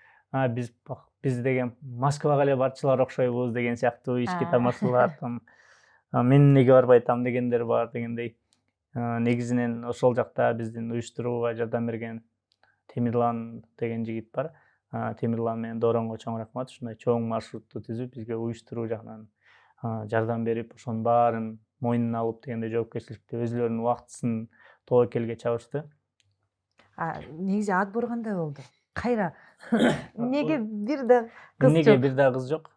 Биз деген Москвага эле барчылар окшойбуз деген сыяктуу ички темасылар. Мен эмнеге барбай атам дегендер бар дегендей. Негизинен ошол жакта биздин уюштурууга жардам берген Темирлан деген жигит бар. Темирлан менен Дооронго чоң рахмат. Ушундай чоң маршрутту түзүп, бизге уюштуруу жагынан жардам берип, ошонун баарын мойнуна алып дегенде жоопкерчиликти өзүлөрүнүн убактысын тобокелге чабышты. Негизи отбор кандай болду? Кайра? Эмнеге бир да кыз Эмнеге жок? бир да кыз жок?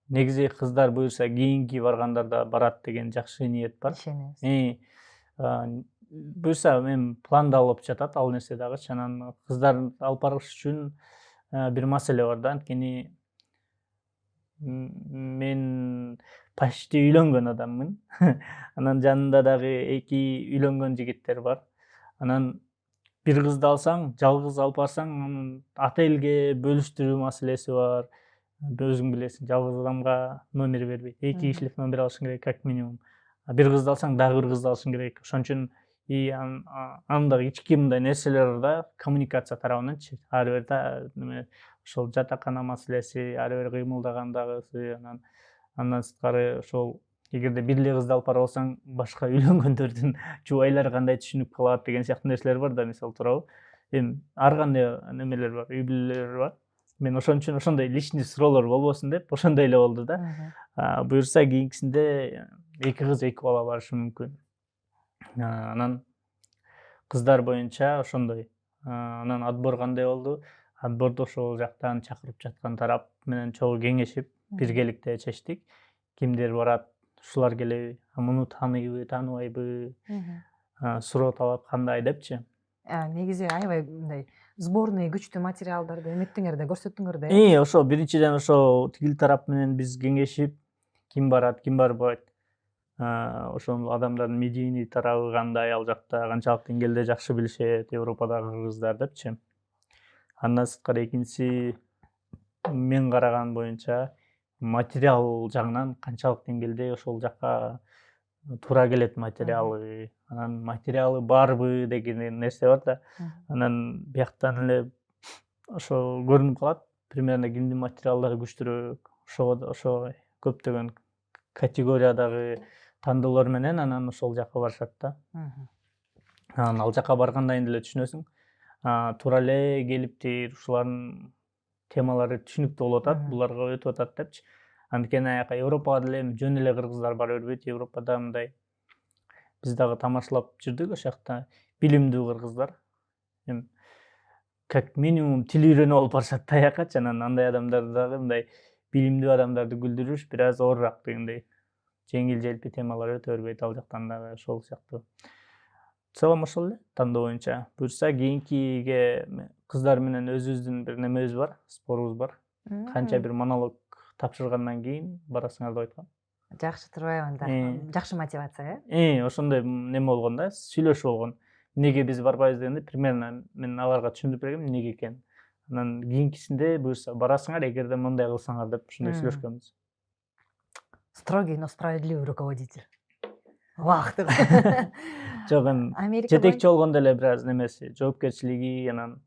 Негизи кыздар буюрса кийинки баргандарда барат деген жакшы ниет бар. Ишенебиз. Буюрса мен пландалып жатат ал нерсе дагычы. Анан кыздар алып барыш үчүн бир маселе бар да. Анткени мен почти үйлөнгөн адаммын. Анан жанында дагы 2 үйлөнгөн жигиттер бар. Анан бир кызды алсаң, жалгыз алып барсаң, анын отелге бөлүштүрүү маселеси бар. Өзүң билесиң, жалгыз адамга номер бербейт. 2 кишилик номер алышың керек как минимум. Бир кызды алсаң, дагы бир кызды алышың керек. Ошон үчүн анын дагы ички мындай нерселер бар да, коммуникация тарабынанчы. Ар бир неме ошол жатакана маселеси, ар бир кыймылдагандагысы, андан сырткары ошол эгерде бир эле кызды алып барып алсаң, башка үйлөнгөндөрдүн жубайлары кандай түшүнүп калат деген сыяктуу нерселер бар да, мисалы туурабы. Эми ар кандай немелер бар, үй бүлөлөр бар. Мен ошон үчүн ошондой личный суроолор болбосун деп ошондой эле болду да. Буюрса кийинкисинде 2 кыз 2 бала барышы мүмкүн. Анан кыздар боюнча ошондой. Анан отбор кандай болду? Отборду ошол жактан чакырып жаткан тарап менен чогуу кеңешип, биргеликте чечтик. Кимдер барат, ушулар келеби, муну тааныйбы, тааныбайбы, суроо талап кандай депчи. Негизи аябай мындай сборный күчтүү материалдарды эметтиңер да, көрсөттүңөр да. Ошо биринчиден ошо тигил тарап менен биз кеңешип, ким барат, ким барбайт. Ошол адамдардын медийный тарабы кандай, ал жакта канчалык деңгээлде жакшы билишет Европадагы кыргыздар депчи. Андан сырткары экинчиси мен караган боюнча материал жагынан канчалык деңгээлде ошол жакка туура келет материалы, анан материалы барбы деген нерсе бар да. Анан бияктан эле ошо көрүнүп калат, примерно кимдин материалдары күчтүүрөөк, ошо көптөгөн категориядагы тандоолор менен анан ошол жакка барышат да. Анан ал жакка баргандан эле түшүнөсүң, туура эле келиптир, ушулардын темалары түшүнүктүү болуп атат, буларга өтүп атат депчи. Анткени аяка Европага деле жөн эле кыргыздар бара бербейт. Европада мындай биз дагы тамашалап жүрдүк ошол жакта билимдүү кыргыздар. Эми как минимум тил үйрөнүп алып барышат да аякачы. Анан андай адамдарды дагы мындай билимдүү адамдарды күлдүрүш бир аз оорураак дегендей. Жеңил желпи темалар өтө бербейт ал жактан дагы ошол сыяктуу. В целом ошол эле тандоо боюнча. Буюрса кийинкиге кыздар менен өзүбүздүн бир немебиз бар, спорубуз бар. Канча бир монолог тапшыргандан кийин барасыңар деп айткан. Жакшы турбайбы анда? Жакшы мотивация, Ошондой неме болгон да, сүйлөшүү болгон. Эмнеге биз барбайбыз дегенде примерно мен аларга түшүндүрүп бергем эмнеге экенин. Анан кийинкисинде буюрса барасыңар, эгерде мындай кылсаңар деп ушундай сүйлөшкөнбүз. Строгий, но справедливый руководитель. Вах деп. Жок, эми жетекчи болгондо эле бир аз немеси, жоопкерчилиги, анан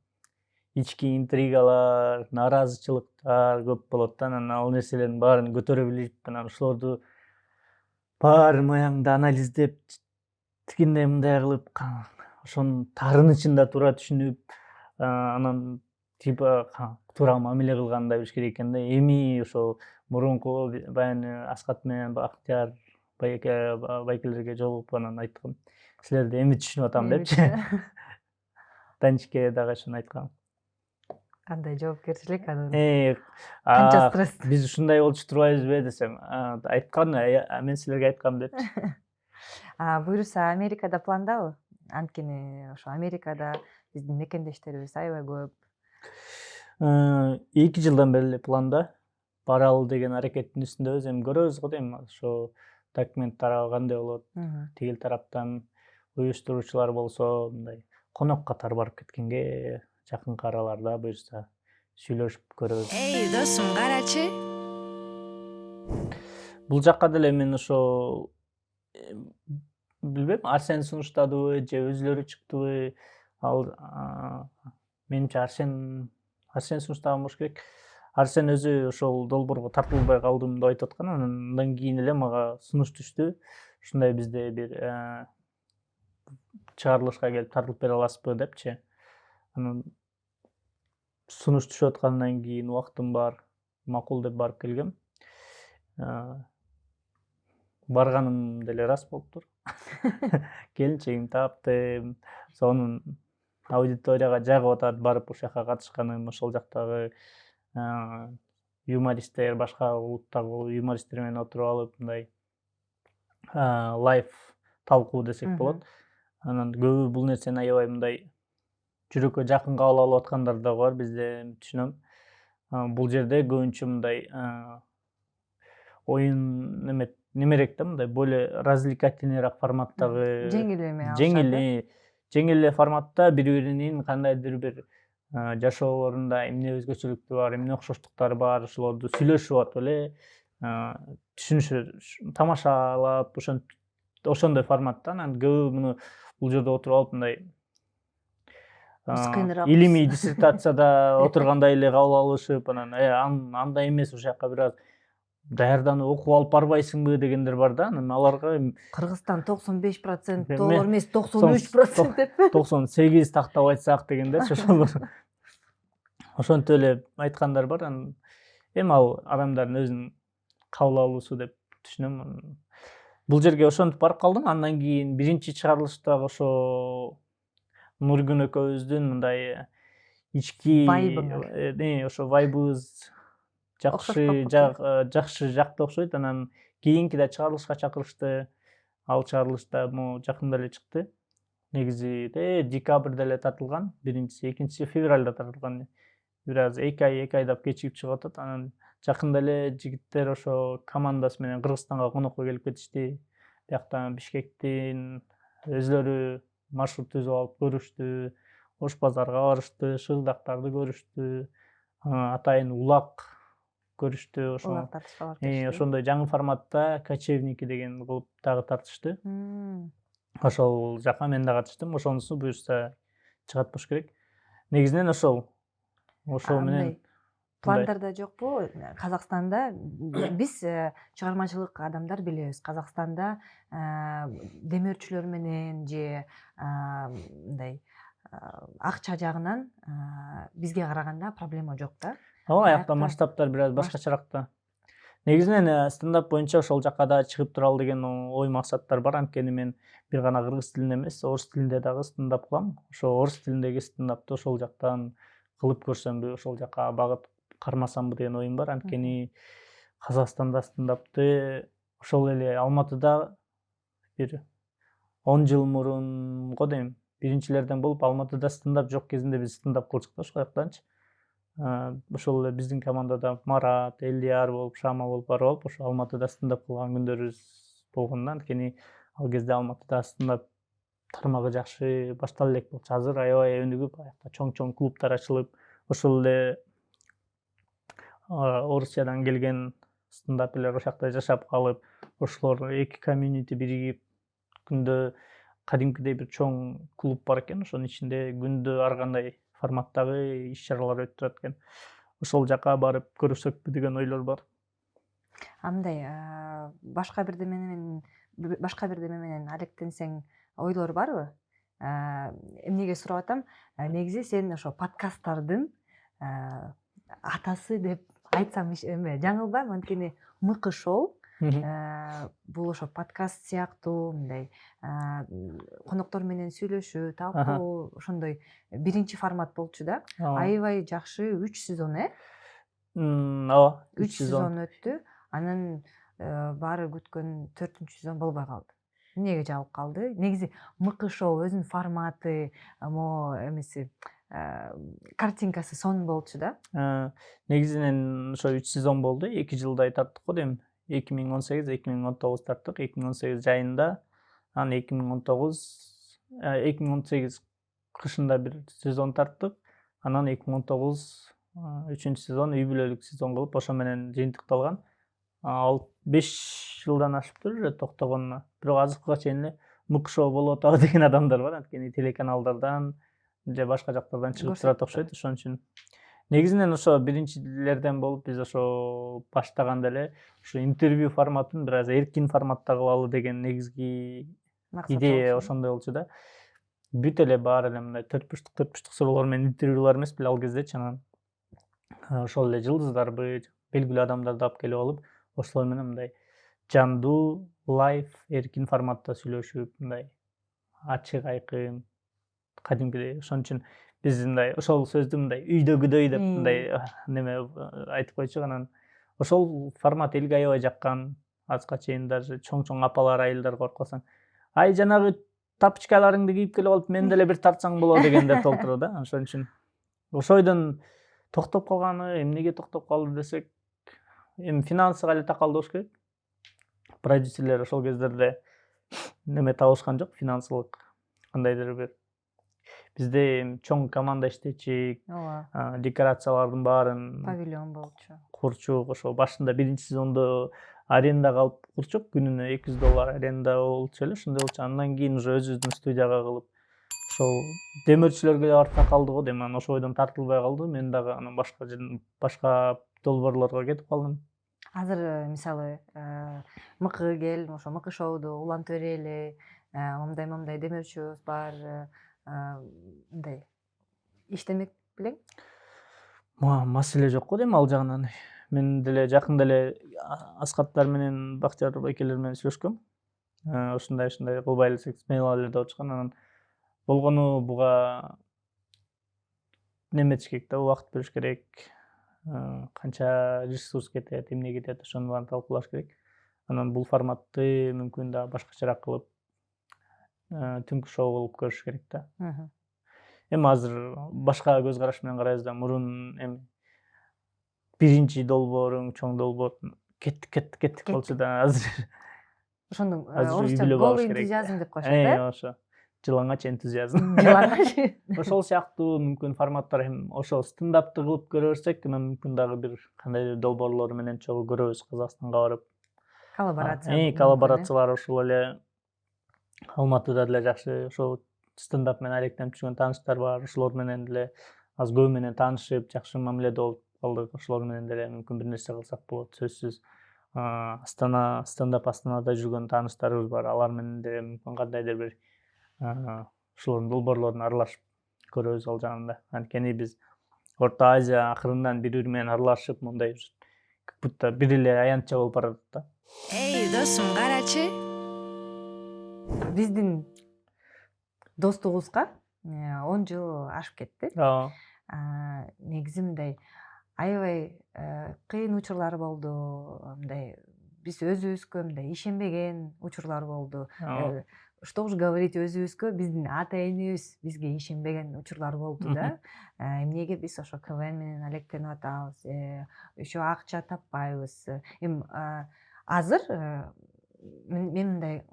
ички интригалар, нааразычылыктар көп болот да. Анан ал нерселердин баарын көтөрө билип, анан ошолорду баарын аягында анализдеп, тигиндей мындай кылып, ошонун таарынычын туура түшүнүп, анан типа туура мамиле кылгандай билиш керек экен да. Эми ошол мурунку баягы Аскат менен Бактияр байкелерге жолугуп анан айткам, силерди эми түшүнүп атам депчи. Даничке дагы ошону айткам. Кандай жоопкерчилик анан? Канча стресс? Биз ушундай болчу турбайбызбы десем, айткан, мен силерге айткам депчи. Буюрса Америкада пландабы? Анткени ошо Америкада биздин мекендештерибиз аябай көп. 2 жылдан бери эле планда. Баралы деген аракеттин үстүндөбүз. Эми көрөбүз го дейм, ошо документ тарабы кандай болот. Тигил тараптан уюштуруучулар болсо мындай конок катары барып кеткенге жакынкы араларда буюрса сүйлөшүп көрөбүз. Эй, досум, карачы. Бул жакка деле мен ошо билбейм, Арсен сунуштадыбы же өзүлөрү чыктыбы. Ал менимче Арсен сунуштаган болуш керек. Арсен өзү ошол долбоорго тартылбай калдым деп айтып аткан. Андан кийин эле мага сунуш түштү. Ушундай бизде бир чыгарылышка келип тартылып бере аласызбы депчи. Анан сунуш түшүп аткандан кийин убактым бар, макул деп барып келгем. Барганым деле рас болуптур. Келинчегимди таптым. Сонун аудиторияга жагып атат барып ошол жака катышканым, ошол жактагы юмористтер, башка улуттагы юмористтер менен отуруп алып мындай лайв талкуу десек болот. Анан көбү бул нерсени аябай мындай жүрөккө жакын кабыл алып аткандар да бар, бизде түшүнөм. Бул жерде көбүнчө мындай оюн немерээк да, мындай более развлекательныйраак форматтагы, жеңил эме алышат. жеңил эле форматта бири-биринин кандайдыр бир жашоолорунда эмне өзгөчөлүктү бар, эмне окшоштуктары бар, ошолорду сүйлөшүп атып эле түшүнүшүп, тамашалап, ошондой форматта. Анан көбү муну бул жерде отуруп алып мындай илимий диссертацияда отургандай эле кабыл алышып, анан андай эмес, ушул жака бир аз даярданып окуп алып барбайсыңбы дегендер бар да. Анан аларга Кыргызстан 95% доллар эмес, 93% деппи? 98 тактап айтсак дегендерчи, ошолор ошентип эле айткандар бар. Анан эми ал адамдардын өзүнүн кабыл алуусу деп түшүнөм. Бул жерге ошентип барып калдым. Андан кийин биринчи чыгарылыштагы ошо Нургүл экөөбүздүн мындай ички ошо вайбыбыз жакшы жакты окшойт. Анан кийинки да чыгарылышка чакырышты. Ал чыгарылышта могу жакында эле чыкты. Негизи декабрда эле тартылган, биринчиси, экинчиси февралда тартылган. Бир аз 2 айдап кечигип чыгып атат. Анан жакында эле жигиттер ошо командасы менен Кыргызстанга конокко келип кетишти. Бияктан Бишкектин өзүлөрү маршрут түзүп алып көрүштү. Ош базарга барышты, Шырдактарды көрүштү. Атайын улак көрүштү. Улак тартышка барып кетишти. Ошондой жаңы форматта кочевники деген кылып дагы тартышты. Ошол жака мен да катыштым. Ошонусу буюрса чыгат болуш керек. Негизинен ошол менен пландарда жокпу? Казакстанда биз чыгармачылык адамдар билебиз. Казакстанда демөөрчүлөр менен же мындай акча жагынан бизге караганда проблема жок да. Ооба, аякта масштабтар бир аз башкачараак да. Негизинен стендап боюнча ошол жакка да чыгып туралы деген ой максаттар бар. Анткени мен бир гана кыргыз тилинде эмес, орус тилинде дагы стендап кылам. Ошо орус тилиндеги стендапты ошол жактан кылып көрсөмбү, ошол жака багыт кармасамбы деген оюм бар. Анткени Казакстанда стендапты ошол эле Алматыда бир 10 жыл мурунго дейм биринчилерден болуп, Алматыда стендап жок кезинде биз стендап кылчук да ошол жактанчы. Ошол эле биздин командада Марат, Элдияр болуп, Шама болуп барып алып, ошо Алматыда стендап кылган күндөрүбүз болгон да. Анткени ал кезде Алматыда стендап тармагы жакшы баштала элек болчу. Азыр аябай өнүгүп, аякта чоң клубтар ачылып, ошол эле Орусиядан келген стендаперлер ошол жакта жашап калып, ошолор эки комьюнити биригип, күндө кадимкидей бир чоң клуб бар экен. Ошонун ичинде күндө ар кандай форматтагы иш-чаралар өтүп турат экен. Ошол жака барып көрүшсөкпү деген ойлор бар. Андай башка бирдеме менен алектенсең ойлор барбы? Эмнеге сурап атам? Негизи сен ошо подкасттардын атасы деп айтсам эме жаңылбайм. Анткени Мыкы шоу бул ошо подкаст сыяктуу мындай коноктор менен сүйлөшүү, талкуу, ошондой биринчи формат болчу да. Аябай жакшы 3 сезон, Ооба, 3 сезон өттү. Анан баары күткөн 4-сезон болбой калды. Эмнеге жабылып калды? Негизи Мыкы шоу өзүнүн форматы, эмеси картинкасы сонун болчу да. Негизинен ошо 3 сезон болду. 2 жылдай тарттык го дейм. 2018-2019 тарттык. 2018 жайында, анан 2018 кышында бир сезон тарттык. Анан 2019 3 сезон үй бүлөлүк сезон кылып ошо менен жыйынтыкталган. 5 жылдан ашыптыр уже токтогонуна. Бирок азыркыга чейин эле мык шоу болуп атабы деген адамдар бар. Анткени телеканалдардан же башка жактардан чыгып турат окшойт. Ошон үчүн негизинен ошо биринчилерден болуп биз ошо баштаганда эле ушу интервью форматын бир аз эркин форматта кылалы деген негизги идея ошондой болчу да. Бүт эле баары эле мындай төрт бурчтук суроолор менен интервьюлар эмес беле ал кездечи. Анан ошол эле жылдыздарбы, белгилүү адамдарды алып келип алып, ошолор менен мындай жандуу, лайв, эркин форматта сүйлөшүп, мындай ачык айкын, кадимкидей. Ошон үчүн биз мындай ошол сөздү мындай үйдөгүдөй деп мындай неме айтып койчук. Анан ошол формат элге аябай жаккан. Азыркыга чейин даже чоң апалар, айылдар коруп калсаң, ай жанагы тапочкаларыңды кийип келип алып, мен деле бир тартсаң болот дегендер толтура да. Ошон үчүн ошол ойдон токтоп калганы, эмнеге токтоп калды десек, эми финансыга эле такалды болуш керек. Продюсерлер ошол кездерде неме табышкан жок, финансылык кандайдыр бир. Бизде чоң команда иштечик, ооба, декорациялардын баарын павильон болчу. курчук. Ошо башында биринчи сезондо арендага алып курчук, күнүнө $200 аренда болчу эле, ошондой болчу. Андан кийин уже өзүбүздүн студияга кылып, ошол демөөрчүлөргө да артка калды го дейм. Анан ошол ойдон тартылбай калды. Мен дагы анан башка долбоорлорго кетип калдым. Азыр мисалы мыкы кел, ошо мыкы шоуду улантып берели, мындай демөөрчүбүз бар, мындай иштемек белең? Маселе жок го дейм ал жагынан. Мен деле жакында эле Аскаттар менен Бактияр байкелер менен сүйлөшкөм. Ушундай кылбай элесек смело эле деп атышкан. Анан болгону буга неметиш керек да, убакыт бериш керек. Канча ресурс кетет, эмне кетет, ошонун баарын талкуулаш керек. Анан бул форматты мүмкүн да башкачараак кылып, түнкү шоу кылып көрүш керек да. Эми азыр башка көз караш менен карайбыз да. Мурун эми биринчи долбооруң, чоң долбоор кеттик болчу да. Азыр Ошондун азыр үй орусча бүлө гол багыш керек. энтузиазм деп коюшат да? Ошо. Жылаңач энтузиазм. Жылаңач. Ошол сыяктуу мүмкүн форматтар эми ошол стендапты кылып көрө берсек, анан мүмкүн дагы бир кандайдыр долбоорлор менен чогуу көрөбүз Казакстанга барып. Коллаборациялар ошол эле Алматыда деле жакшы ошол стендап менен алектенип жүргөн тааныштар бар. Ошолор менен деле аз көбү менен таанышып, жакшы мамиледе болуп калдык. Ошолор менен деле мүмкүн бир нерсе кылсак болот. Сөзсүз стендап Астанада жүргөн тааныштарыбыз бар. Алар менен деле мүмкүн кандайдыр бир ошолордун долбоорлорун аралашып көрөбүз ал жагында. Анткени биз Орто Азия акырындан бири-бири менен аралашып, мындай как будто бир эле аянтча болуп баратат да. Эй, досум, карачы. Биздин достугубузга 10 жыл ашып кетти. Негизи мындай аябай кыйын учурлар болду. Мындай биз өзүбүзгө мындай ишенбеген учурлар болду. Что уж говорить, өзүбүзгө биздин ата энебиз бизге ишенбеген учурлар болду да. Эмнеге биз ошо КВН менен алектенип атабыз, еще акча таппайбыз. Эми азыр мен мындай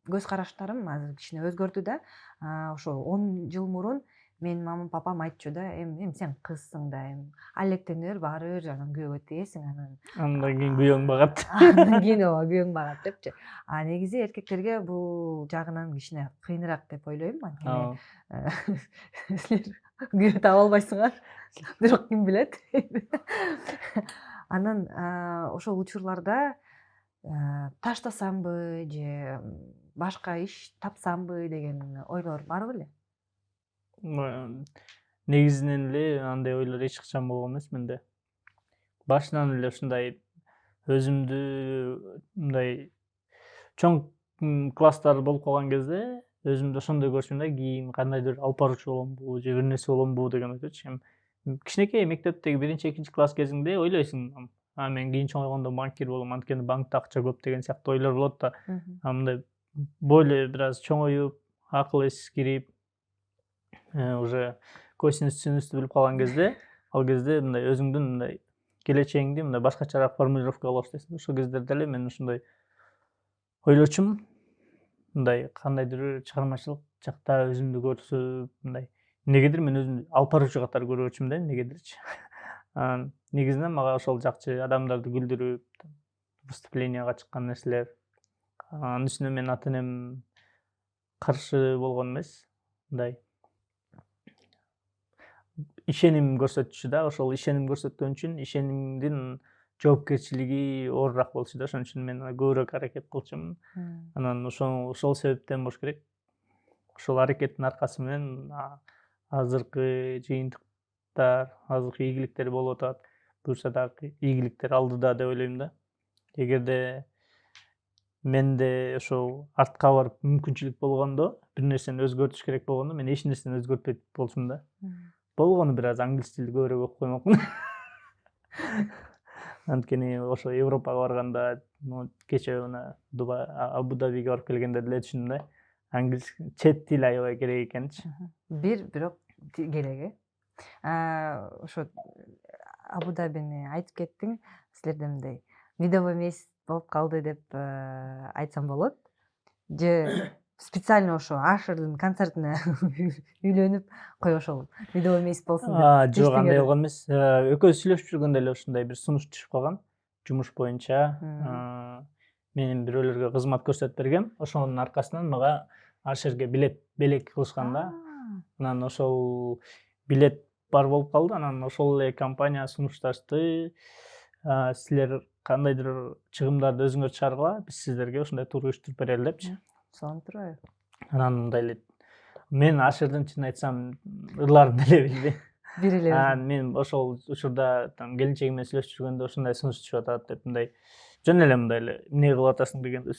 көз караштарым азыр кичине өзгөрдү да. Ошо 10 жыл мурун менин мамам папам айтчу да, эми сен кызсың да, эми алектене бер, баары бир анан күйөөгө тиесиң, Андан кийин күйөөң багат. Андан кийин күйөөң багат депчи. Негизи эркектерге бул жагынан кичине кыйыныраак деп ойлойм. Анткени силер күйөө таба албайсыңар, бирок ким билет. Анан ошол учурларда таштасамбы же башка иш тапсамбы деген ойлор бар беле? Негизинен эле андай ойлор эч качан болгон эмес менде. Башынан эле ушундай өзүмдү мындай чоң класстар болуп калган кезде өзүмдү ошондой көрчүм да, кийин кандайдыр алып баруучу боломбу же бир нерсе боломбу деген ойдочу. Кичинекей мектептеги 1-2 класс кезиңде ойлойсуң, мен кийин чоңойгондо банкир болом, анткени банкта акча көп деген сыяктуу ойлор болот да. Мындай бойло бир аз чоңоюп, акыл эс кирип, уже косинус синусту билип калган кезде, ал кезде мындай өзүңдүн мындай келечегиңди мындай башкачараак формулировкалоо баштайсың. Ошол кездерде эле мен ушундай ойлочумун, мындай кандайдыр бир чыгармачылык жакта өзүмдү көрсөтүп, мындай Эмнегедир мен өзүмдү алып баруучу катары көрүп да, эмнегедирчи. Негизинен мага ошол жакчы, адамдарды күлдүрүп, выступленияга чыккан нерселер. Анын үстүнө менин ата энем каршы болгон эмес, мындай ишеним көрсөтчү да, ошол ишеним көрсөткөн үчүн ишенимдин жоопкерчилиги оорураак болчу да, ошон үчүн мен көбүрөөк аракет кылчумун. Анан ошол себептен болуш керек. Ошол аракеттин аркасы менен азыркы жыйынтыктар, азыркы ийгиликтер болуп атат. Буюрса дагы ийгиликтер алдыда деп ойлойм да. Эгерде менде ошол артка барып мүмкүнчүлүк болгондо, бир нерсени өзгөртүш керек болгондо, мен эч нерсени өзгөртпөйт болчумун да. Болгону бир аз англис тилди көбүрөөк окуп коймокмун. Анткени ошо Европага барганда, кечээ мына Абу Дабиге барып келгенде деле түшүндүм да. Англис чет тил аябай керек экенчи. Бирок керек ошо Абу Дабини айтып кеттиң, силерде мындай видовой месяц болуп калды деп айтсам болот. Же специально ошо Ашердин концертине үйлөнүп, кой ошол видовой месяц болсун деп. Жок, андай болгон эмес. Экөөбүз сүйлөшүп жүргөндө эле ушундай бир сунуш түшүп калган. Жумуш боюнча менин бирөөлөргө кызмат көрсөтүп бергем. Ошонун аркасынан мага Ашерге белек кылышкан да. Анан ошол билет бар болуп калды. Анан ошол эле компания сунушташты. Силер кандайдыр чыгымдарды өзүңөр чыгаргыла, биз сиздерге ушундай тур уюштуруп берели депчи. Сонун турбайбы? Анан мындай эле мен Ашердин чын айтсам ырларын деле билбейм. Бир эле. Мен ошол учурда келинчегим менен сүйлөшүп жүргөндө ушундай сунуш түшүп атат деп мындай жөн эле мындай эле эмне кылып атасың деген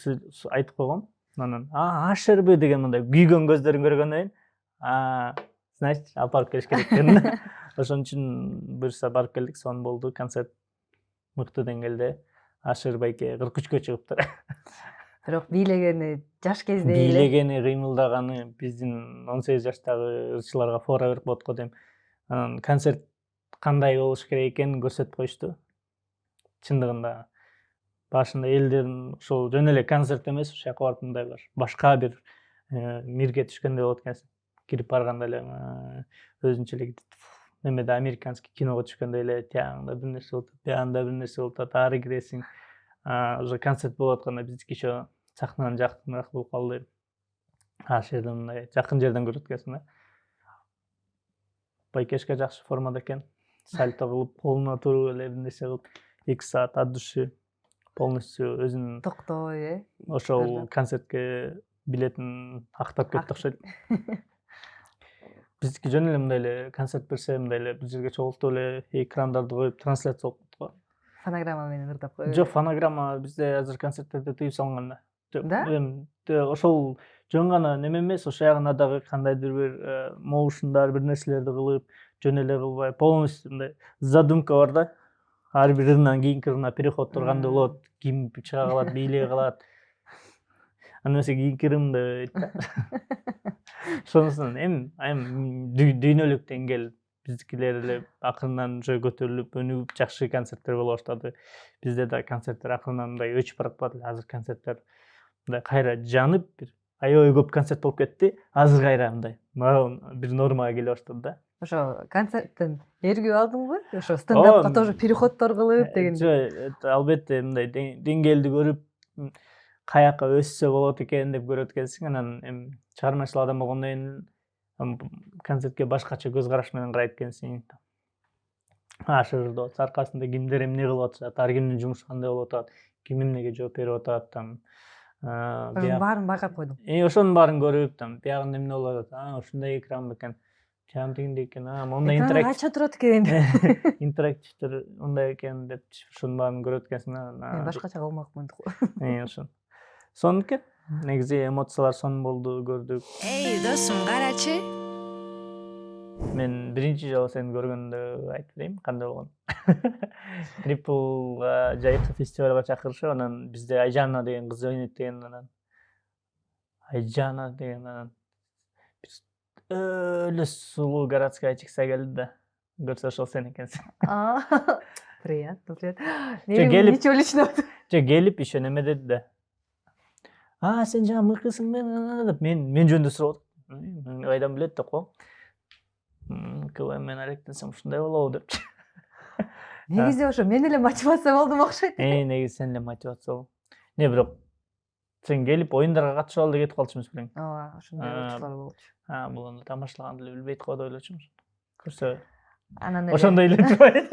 айтып койгом. Анан Ашерби деген мындай күйгөн көздөрүн көргөндөн кийин значит алып барып келиш керек дедим да. Ошон үчүн буюрса барып келдик, сонун болду. Концерт мыкты деңгээлде. Ашер байке 43-кө чыгыптыр. Бирок бийлегени жаш кезде эле. Бийлегени, кыймылдаганы биздин 18 жаштагы ырчыларга фора берип болот го дейм. Анан концерт кандай болуш керек экенин көрсөтүп коюшту. Чындыгында башында элдердин ошол жөн эле концерт эмес, ошол жака барып мындай бар. Башка бир мирге түшкөндөй болот экенсиң. Кирип барганда эле өзүнчө эле немеде американский киного түшкөндөй эле тияңда бир нерсе болуп атат, биягында бир нерсе болуп атат, ары киресиң. Уже концерт болуп атканда биздики ещё сахнанын жакыныраак болуп калды. Ашерди мындай жакын жерден көрөт экенсиң да. Байкешке жакшы формада экен. Сальто кылып, колуна туруп эле бир нерсе кылып, 2 саат от души полностью өзүнүн токтой, ошол концертке билетин актап кетти окшойт. Биздики жөн эле мындай эле концерт берсе, мындай эле бир жерге чогултуп эле экрандарды коюп трансляция болуп кетти го. Фонограмма менен ырдап коюп. Жок, фонограмма бизде азыр концерттерде тыюу салынган да. Да? Ошол жөн гана неме эмес, ошол ягына дагы кандайдыр бир моушндар, бир нерселерди кылып, жөн эле кылбай, полностью мындай задумка бар да. Ар бир ырынан кийинки ырына переходдор кандай болот, ким чыга калат, бийлей калат. Аны эмесе кийинки ырымды дейт да. Ошонусунан эми дүйнөлүк деңгээл биздикилер эле акырынан уже көтөрүлүп, өнүгүп, жакшы концерттер боло баштады. Бизде да концерттер акырынан мындай өчүп баратпады эле. Азыр концерттер мындай кайра жанып, бир аябай көп концерт болуп кетти. Азыр кайра мындай бир нормага келе баштады да. Ошо концерттен эргүү алдыңбы? Ошо стендапка тоже переходдор кылып деген. Жок, албетте мындай деңгээлди көрүп, каяка өссө болот экен деп көрөт экенсиң. Анан эми чыгармачыл адам болгондон кийин концертке башкача көз караш менен карайт экенсиң. Ашырды болсо аркасында кимдер эмне кылып атышат, ар кимдин жумушу кандай болуп атат, ким эмнеге жооп берип атат, Ошонун баарын байкап койдуң. Ошонун баарын көрүп, биягында эмне болуп атат, ушундай экран бекен, тияң тигиндей экен, мондай Кача турат экен. интерактивдер мындай экен деп ушунун баарын көрөт экенсиң. Мен башкача кылмакмын. Ошон. Сонун экен. Негизи эмоциялар сонун болду, көрдүк. Эй, досум, карачы. Мен биринчи жолу сени көргөндө айтып берейин, кандай болгон. Трипулга жайкы фестивалга чакырышып, анан бизде Айжана деген кыз ойнойт деген, анан Айжана деген анан эле сулуу городская чыкса келди да. Көрсө ошол сен экенсиң. Приятно, приятно. Ничего личного. Же келип еще неме деди да. Сен жаңа мыкысың деп мен жөнүндө сурап атат. Кайдан билет деп коем. КВМ мен аректенсем ушундай болобу деп. негизи ошо мен эле мотивация болдум окшойт. Негизи сен эле мотивация бол. Не бирок сен келип оюндарга катышып ал деп кетип калчумуз белең. Ооба, ошондой учурлар болчу. Бул аны тамашалаганды эле билбейт го деп ойлочумуз. Көрсө Анан эле ошондой эле турбайт.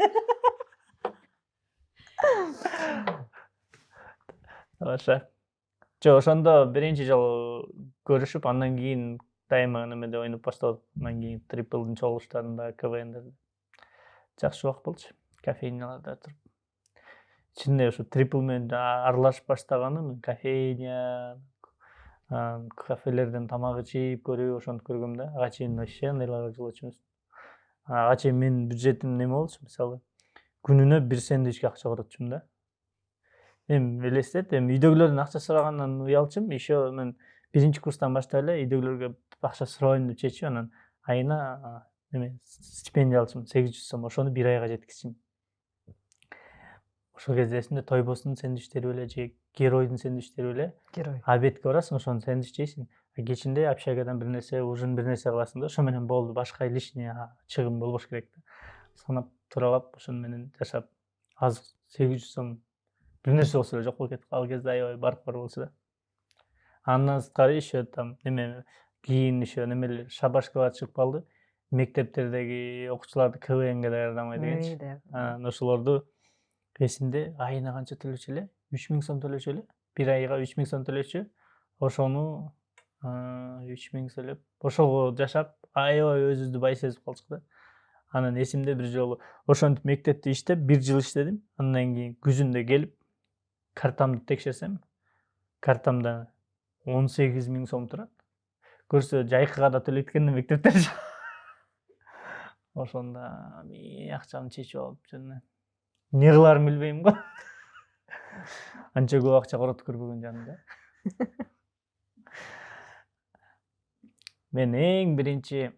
Ошо. Жок, ошондо биринчи жолу көрүшүп, андан кийин дайыма немеде ойноп баштадык. Андан кийин триплдын чогулуштарында, КВНдерде. Жакшы убак болчу. Кофейняларда туруп. Ичинде ошо трипл менен аралашып баштаганым, кофейня, кафелерден тамак ичип көрүп, ошентип көргөм да. Ага чейин вообще андайларга жолочумуз. Ага чейин менин бюджетим неме болчу, мисалы, күнүнө 1 сэндвичке акча коротчумун да. Эми элестет, эми үйдөгүлөрдөн акча сурагандан уялчумун. Еще мен биринчи курстан баштап эле үйдөгүлөргө акча сурабайм деп чечип, анан айына неме стипендия алчумун, 800 сом. Ошону 1 айга жеткизчүмүн. Ошол кезде эсимде Тойбостун сэндвичтери беле же Геройдун сэндвичтери беле. Герой. Обедке барасың, ошону сэндвич жейсиң. Кечинде общагадан бир нерсе, ужин бир нерсе кыласың да, ошо менен болду. Башка лишний чыгым болбош керек да. Санап туралап, ошону менен жашап, азыр 800 сом бир нерсе болсо эле жок болуп кетип калган кезде аябай баркы болчу да. Андан сырткары еще там неме кийин еще немелер шабашкалар чыгып калды. Мектептердеги окуучуларды КВНге даярдамай дегенчи. Ошолорду эсимде айына канча төлөчү эле? 3000 сом төлөчү эле. Бир айга 3000 сом төлөчү. Ошону 3000 төлөп, ошого жашап, аябай өзүбүздү бай сезип калчук да. Анан эсимде бир жолу ошентип мектепте иштеп, 1 жыл иштедим. Андан кийин күзүндө келип картамды текшерсем, картамда 18 000 сом турат. Көрсө жайкыга да төлөйт экен мектептер. Ошондо мен акчамды чечип алып жана эмне кыларымды билбейм го. Анча көп акча коротуп көрбөгөн жанымда. Мен эң биринчи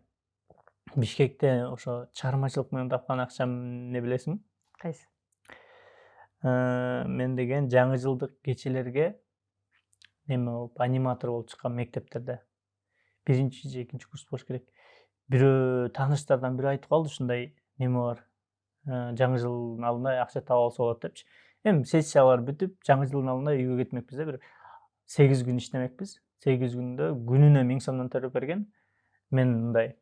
Бишкекте ошо чыгармачылык менен тапкан акчам эмне билесиңби? Кайсы? Мен деген жаңы жылдык кечелерге неме болуп, аниматор болуп чыккан мектептерде. Биринчи же экинчи курс болуш керек. Бирөө тааныштардан бири айтып калды, ушундай неме бар. Жаңы жылдын алдында акча таап алса болот депчи. Эми сессиялар бүтүп, жаңы жылдын алдында үйгө кетмекпиз да, бир 8 күн иштемекпиз. 8 күндө күнүнө 1000 сомдон төлөп берген. Мен мындай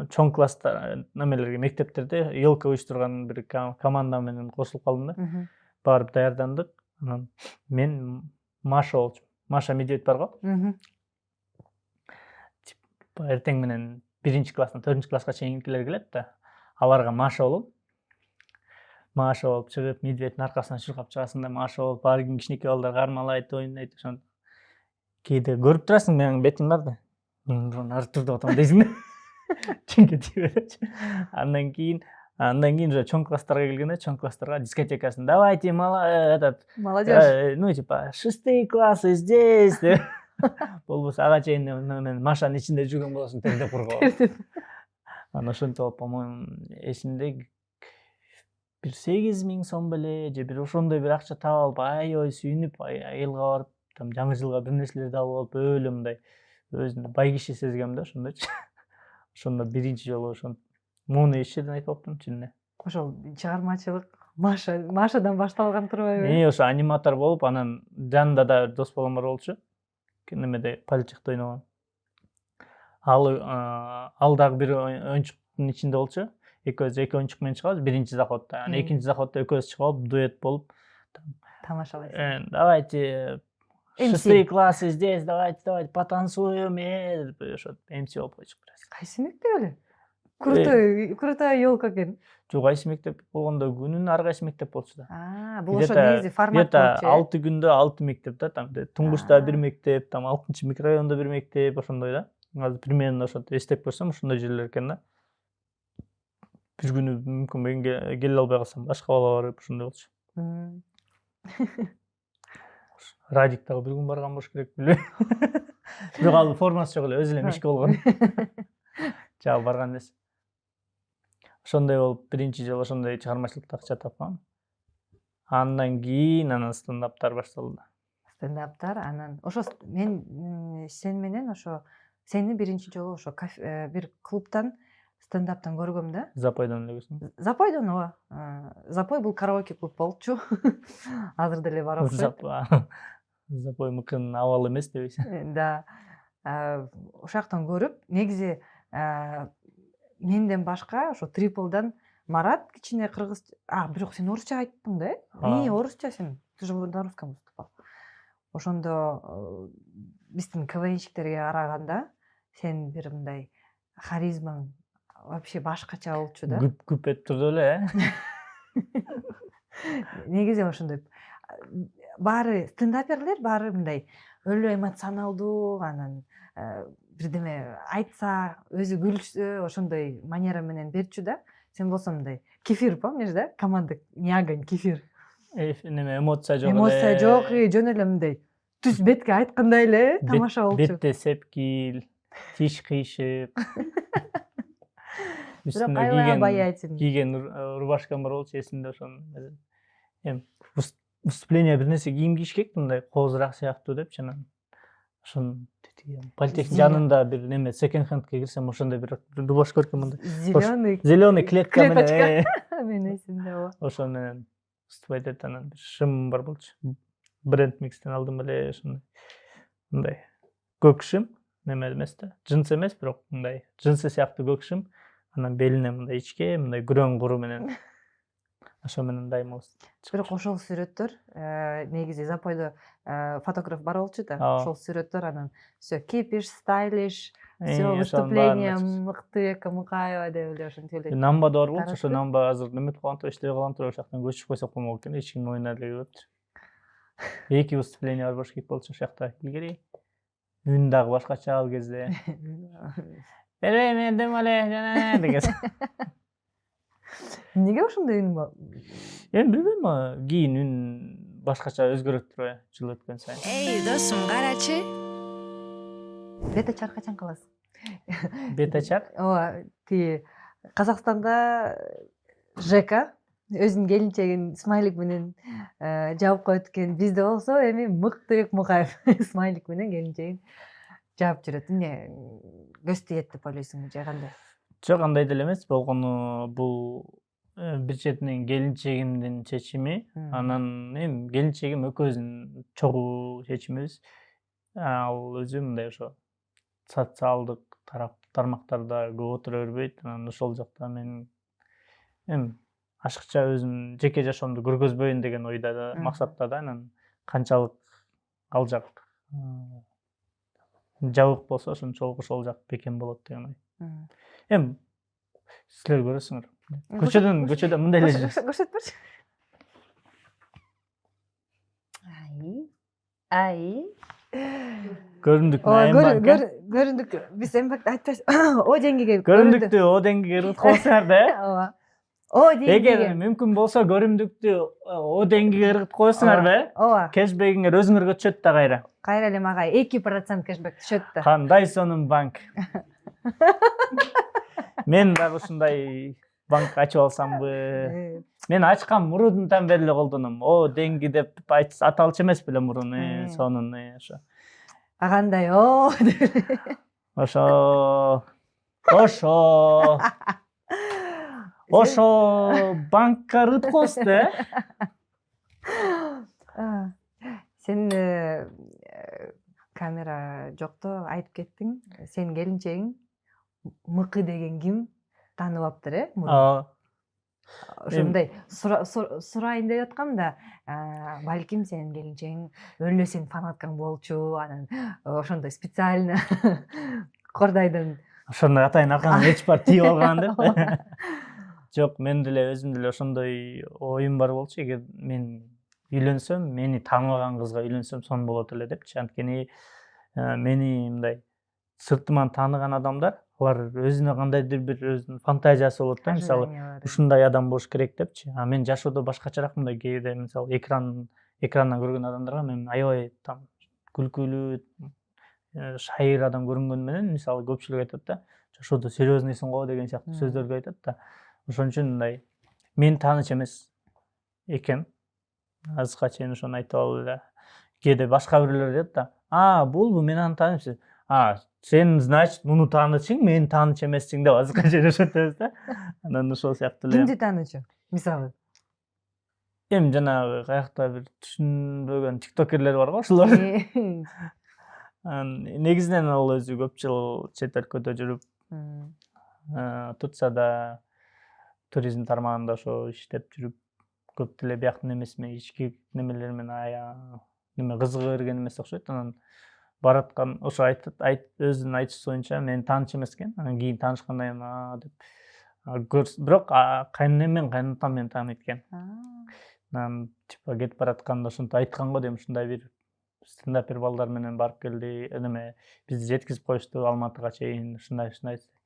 чоң класста немелерге мектептерде елка уюштурган бир команда менен кошулуп калдым да. Барып даярдандык. Анан мен Маша болчумун. Маша Медведь бар го. Эртең менен 1 класстан 4 класска чейинкилер келет да. Аларга Маша болом. Маша болуп чыгып, Медведьдин аркасынан чуркап чыгасың да, Маша болуп, баары кичинекей балдар кармалайт, ойнойт, ошондо. Кээде көрүп турасың, менин бетим бар да. Мен артырда отам дейсиң да. Чүнкө тийбейт. Андан кийин уже чоң класстарга келгенде, чоң класстарга дискотекасын давайте, молодежь. Ну типа 6 классы здесь. Болбосо ага чейин мен Машанын ичинде жүргөн болосуң, тердеп кургап. Анан ошентип алып, по-моему, эсимде бир 8 000 сом беле, же бир ошондой бир акча таап алып, аябай сүйүнүп, айылга барып, там жаңы жылга бир нерселерди алып алып, өлө мындай өзүмдү бай киши сезгем да, ошондойчу. Ошондо биринчи жолу ошентип муну эч жерден айтып алыптым, чынында. Ошол чыгармачылык Машадан башталган турбайбы? Ошо аниматор болуп, анан жанында да дос балам бар болчу. Немеде пальчикте ойногон. Ал дагы бир оюнчуктун ичинде болчу. Экөөбүз эки оюнчук менен чыгабыз биринчи заходто. Анан экинчи заходто экөөбүз чыгып алып, дуэт болуп, тамашалайсың. Давайте 6 классы здесь, давайте потанцуем. Ошо МС болуп койчук бираз. Кайсы мектеп эле? Крутая елка экен. Жок, кайсы мектеп болгондо күнүнө ар кайсы мектеп болчу да. Бул ошо негизи формат болчу. 6 күндө 6 мектеп да, там Туңгучта бир мектеп, там 6-чы микрорайондо бир мектеп, ошондой да. Азыр примерно ошентип эстеп көрсөм, ошондой жерлер экен да. Бир күнү мүмкүн мен келе албай калсам, башка бала барып ошондой болчу. Радик дагы бир күн барган болуш керек, билбейм. Бирок ал формасы жок эле, өзү эле мишке болгон. Жабы барган эмес. Ошондой болуп, биринчи жолу ошондой чыгармачылыкта акча тапкам. Андан кийин стендаптар башталды. Стендаптар, анан ошо мен сен менен ошо сени биринчи жолу ошо бир клубтан стендаптан көргөм да. Запойдон эле көрсүң. Запойдон ооба. Запой бул караоке клуб болчу. Азыр деле бар окшойт. Запой мыкын абал эмес дебейсиң. Да. Ошактан көрүп, негизи менден башка ошо Триполдан Марат кичине кыргыз, бирок сен орусча айттың да? Орусча сен. Ты же на русском выступал. Ошондо биздин КВНщиктерге караганда сен бир мындай харизмаң вообще башкача болчу да. Күп этип турду эле, Негизи ошондой баары стендаперлер баары мындай өлө эмоционалдуу, анан бирдеме айтса, өзү күлсө, ошондой манера менен берчү да. Сен болсоң мындай кефир, помнишь да? Команда не огонь, кефир. Неме эмоция жок эле. Эмоция жок, жөн эле мындай түз бетке айткандай эле тамаша болчу. Бетте сепкил, тиш кыйшык. Бирок аябай баяйтын. Кийген рубашкам бар болчу эсимде ошону. Эми выступление бир нерсе кийим кийиш керек, мындай коозураак сыяктуу депчи анан. Ошону политехник жанында бир неме секонд-хендке кирсем, ошондой бир рубашка көркөм мындай. Зеленый клетка менен. Менин эсимде ооба. Ошону менен выступать этип анан бир шым бар болчу. Бренд микстен алдым эле ошондой. Мындай көк шым, неме эмес да. Джинс эмес, бирок мындай джинсы сыяктуу көк шым. Анан белине мындай ичке, мындай күрөң куру менен. Ошо менен дайыма. Бирок ошол сүрөттөр негизи Запойдо фотограф бар болчу да. Ошол сүрөттөр анан всё кипиш, стайлиш, всё выступление мыкты, Камыкаева деп эле ошентип эле. Намба да бар болчу, ошо намба азыр неметип калган тура, иштебей калган тура, ошоктон көчүп койсок болмок экен, эч кимдин оюна деле келбептир. Эки выступление бар болуш керек болчу ошакта. Илгери үн дагы башкача ал кезде. Мен демале жана деген. Неге ошондой үн бар? Эми билбейм, кийин үн башкача өзгөрөт турбайбы жыл өткөн сайын. Эй, досум, карачы. Бет-ачар качан кыласың? Бет-ачар? Ооба, тиги Казакстанда ЖК өзүнүн келинчегин смайлик менен жаап коет экен. Бизде болсо эми Мыктыбек Мукаев смайлик менен келинчегин жаап жүрөт. Эмне көз тиет деп ойлойсуңбу же кандай? Жок, андай деле эмес, болгону бул бир четинен келинчегимдин чечими, анан эми келинчегим экөөбүздүн чогуу чечимибиз. Ал өзү мындай ошо социалдык тармактарда көп отура бербейт. Анан ошол жакта мен эми ашыкча өзүм жеке жашоомду көргөзбөйүн деген ойда, максатта да. Анан канчалык ал жак жабык болсо ошончолук ошол жак бекем болот деген ой. Эми силер көрөсүңөр. Көчөдөн мындай эле. Көрсөтпөчү. Ай. Көрүндүк. Көрүндүк. Биз эмбек айтпайбыз. О деңгейге. Көрүндүктү о деңгейге ыргытып койсоңар да. Ооба. О деңгейге. Эгер мүмкүн болсо көрүндүктү о деңгейге ыргытып койсоңар да. Ооба. Кэшбегиңер өзүңөргө түшөт да кайра. Кайра эле мага 2% кэшбек түшөт да. Кандай сонун банк. Мен дагы ушундай банк ачып алсамбы. Мен ачкан мурундан бери эле колдоном. О деңги деп аталчу эмес беле мурун, сонун ошо. Кандай о. Ошо банкка ыргытып коесуз да. Сен камера жокто айтып кеттиң. Сенин келинчегиң Мыкы деген ким таанып аптыр, Ошондой сурайын деп аткам да, балким сенин келинчегиң өлө сенин фанаткаң болчу, анан ошондой специально Кордайдын ошондой атайын арканын эч бар тийип алган деп. Жок, мен деле өзүм деле ошондой оюм бар болчу. Эгер мен үйлөнсөм, мени тааныбаган кызга үйлөнсөм сонун болот эле депчи. Анткени мени мындай сыртыман тааныган адамдар, алар өзүнө кандайдыр бир өзүнүн фантазиясы болот да, мисалы ушундай адам болуш керек депчи. А мен жашоодо башкачараак мындай кээде мисалы экрандан көргөн адамдарга мен аябай там күлкүлүү, шайыр адам көрүнгөнү менен мисалы көпчүлүк айтат да, жашоодо серьезнойсуң го деген сыяктуу сөздөрдү айтат да. Ошон үчүн мындай мен тааныч эмес экен. Азыркыга чейин ошону айтып алып эле. Кээде башка бирлер айтат да, булбу мен аны тааныйм. Сен, значит, муну таанычың, мени тааныч эмессиң деп азыркы жашап өтөбүз да. Анан ошол сыяктуу эле. Кимди таанычың? Мисалы. Эми жанагы каякта бир түшүнбөгөн тиктокерлер бар го, ошолор. Негизинен ал өзү көп жыл чет өлкөдө жүрүп, Турцияда туризм тармагында ошо иштеп жүрүп, көп деле бияктын эмеси менен ички немелер менен неме кызыга берген эмес окшойт. Анан бараткан ошо өзүнүн айтышысы боюнча мени тааныч эмес экен. Анан кийин таанышкандан кийин деп бирок кайненем менен кайнатам мени тааныйт экен. Анан типа кетип баратканда ошентип айткан го дейм, ушундай бир стендапер балдар менен барып келди. Эме бизди жеткизип коюшту Алматыга чейин, ушундай.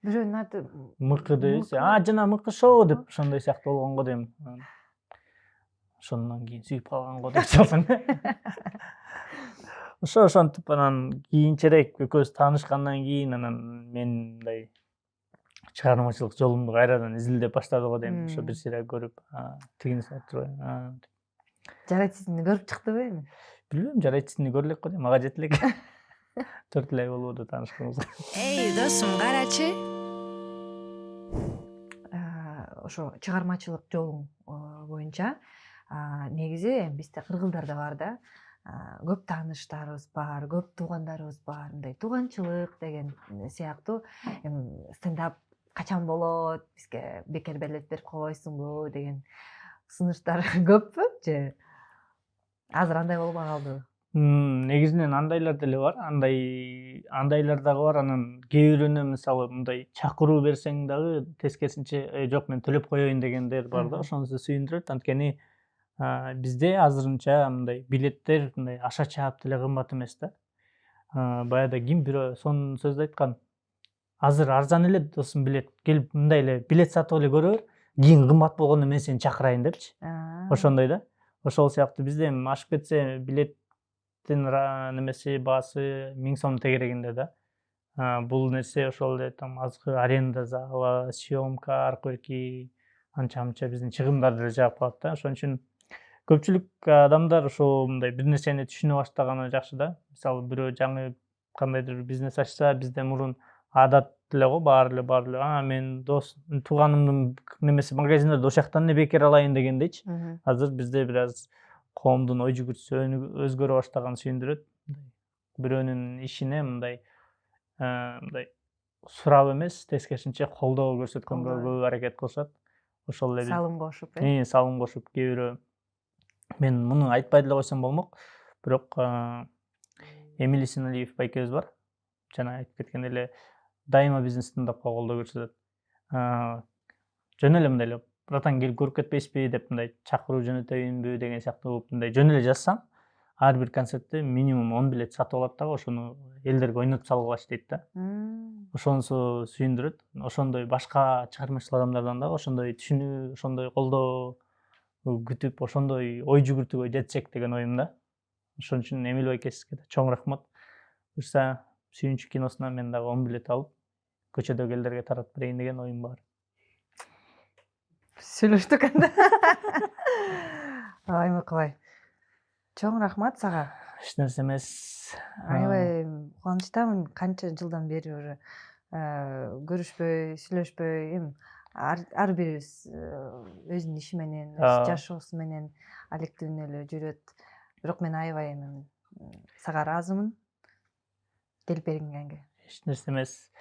Бирөөнүн аты Мыкы дейбиз. Жана Мыкы шоу деп ошондой сыяктуу болгон го дейм. Ошондон кийин сүйүп калган го деп жатам. Ошентип анан кийинчерээк экөөбүз таанышкандан кийин анан мен мындай чыгармачылык жолумду кайрадан изилдеп баштады го дейм. Ошо бир сыйра көрүп, тигини сатырбай. жаратчысыны көрүп чыктыбы эми? Билбейм, жаратчысыны көрө элек го дейм, ага жете элек. 4 ай болбоду таанышканыбызга. Эй, досум, карачы. Ошо чыгармачылык жолуң боюнча негизи бизде кыргыздарда бар да, көп тааныштарыбыз бар, көп туугандарыбыз бар, мындай тууганчылык деген сыяктуу стендап качан болот, бизге бекер билет берип койбойсуңбу деген сунуштар көппү же азыр андай болбой калдыбы? Негизинен андайлар деле бар, андайлар дагы бар. Анан кээ бирөөнө мисалы мындай чакыруу берсең дагы тескерисинче жок мен төлөп коеюн дегендер бар да, ошонусу сүйүндүрөт. Анткени бизде азырынча мындай билеттер мындай аша чаап деле кымбат эмес да. Баягыда ким бирөө сонун сөз айткан. Азыр арзан эле досум билет, келип мындай эле билет сатып эле көрө бер, кийин кымбат болгондо мен сени чакырайын депчи. Ошондой да. Ошол сыяктуу бизде эми ашып кетсе билеттин немеси баасы 1000 сом тегерегинде да. Бул нерсе ошол эле там азыркы аренда залы, съемка, аркы анча-мынча биздин чыгымдарды деле жаап калат да. Ошон үчүн көпчүлүк адамдар ошо мындай бир нерсени түшүнө баштаганы жакшы да. Мисалы бирөө жаңы кандайдыр бизнес ачса, бизде мурун адат эле го, баары эле мен тууганымдын немеси магазиндерде ошяктан эле бекер алайын дегендейчи. Азыр бизде бир аз коомдун ой жүгүртүсү өзгөрө баштаган сүйүндүрөт. Бирөөнүн ишине мындай сурап эмес, тескерисинче колдоо көрсөткөнгө көп аракет кылышат. Ошол эле салым кошуп, салым кошуп, кээ бирөө мен муну айтпай деле койсом болмок, бирок Эмиль Синалиев байкебиз бар. Жана айтып кеткен эле дайыма биздин стендапка колдоо көрсөтөт. Жөн эле мындай эле братан келип көрүп кетпейсизби деп мындай чакыруу жөнөтөйүнбү деген сыяктуу мындай жөн эле жазсам, ар бир концертте минимум 10 билет сатып алат дагы, ошону элдерге ойнотуп салгылач дейт да. Ошонусу сүйүндүрөт. Ошондой башка чыгармачыл адамдардан дагы ошондой түшүнүү, ошондой колдоо күтүп, ошондой ой жүгүртүүгө жетсек деген оюм да. Ошон үчүн Эмиль байкебизге да чоң рахмат. Буюрса Сүйүнчү киносуна мен дагы 10 билет алып, көчөдөгү элдерге таратып берейин деген оюм бар. Сүйлөштүк анда. Мыкыбай. Чоң рахмат сага. Эч нерсе эмес. Аябай кубанычтамын, канча жылдан бери уже көрүшпөй, сүйлөшпөй, эми ар бирибиз өзүнүн иши менен, жашоосу менен алективдүү эле жүрөт. Бирок мен аябай сага ыраазымын. Келип бергенге. Эч нерсе эмес.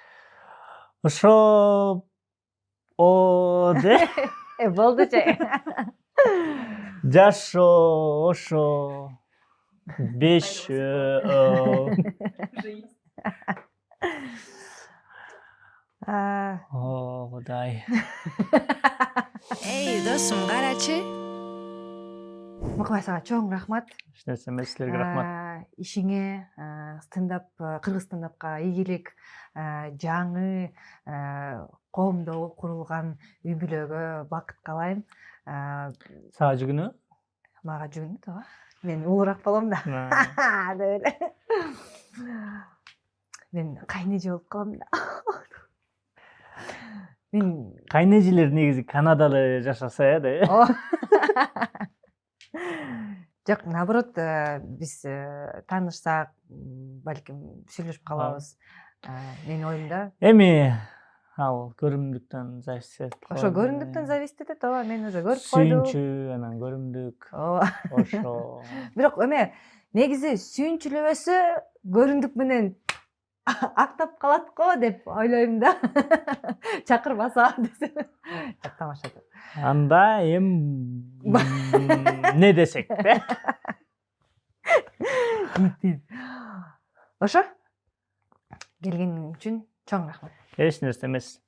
Ошо де. Болду же. Жашоо, ошо 5 Кудай. Эй, досум, карачы. Мыкыбай сага чоң рахмат. Эч нерсе эмес, силерге рахмат. Ишиңе, кыргыз стендапка ийгилик, жаңы коомдо курулган үй бүлөгө бакыт каалайм. Сага жүгүнүбү? Мага жүгүнөт ооба. Мен улуураак болом да. Деп эле. Мен кайнеже болуп калам да. Мен Кайнежелер негизи Канадада жашаса деп. Жок, наоборот, биз таанышсак, балким сүйлөшүп калабыз. Менин оюмда. Эми ал көрүмдүктөн зависит этет. Ошо көрүндүктөн зависит этет, ооба, мен уже көрүп койдум. Сүйүнчү, анан көрүмдүк. Ооба. Ошо. Бирок эме негизи сүйүнчүлөбөсө көрүндүк менен актап калат го деп ойлойм да. Чакырбаса десем. Жок, тамаша. Анда не десек де? Ошо. Келгениң үчүн чоң рахмат. Эч нерсе эмес.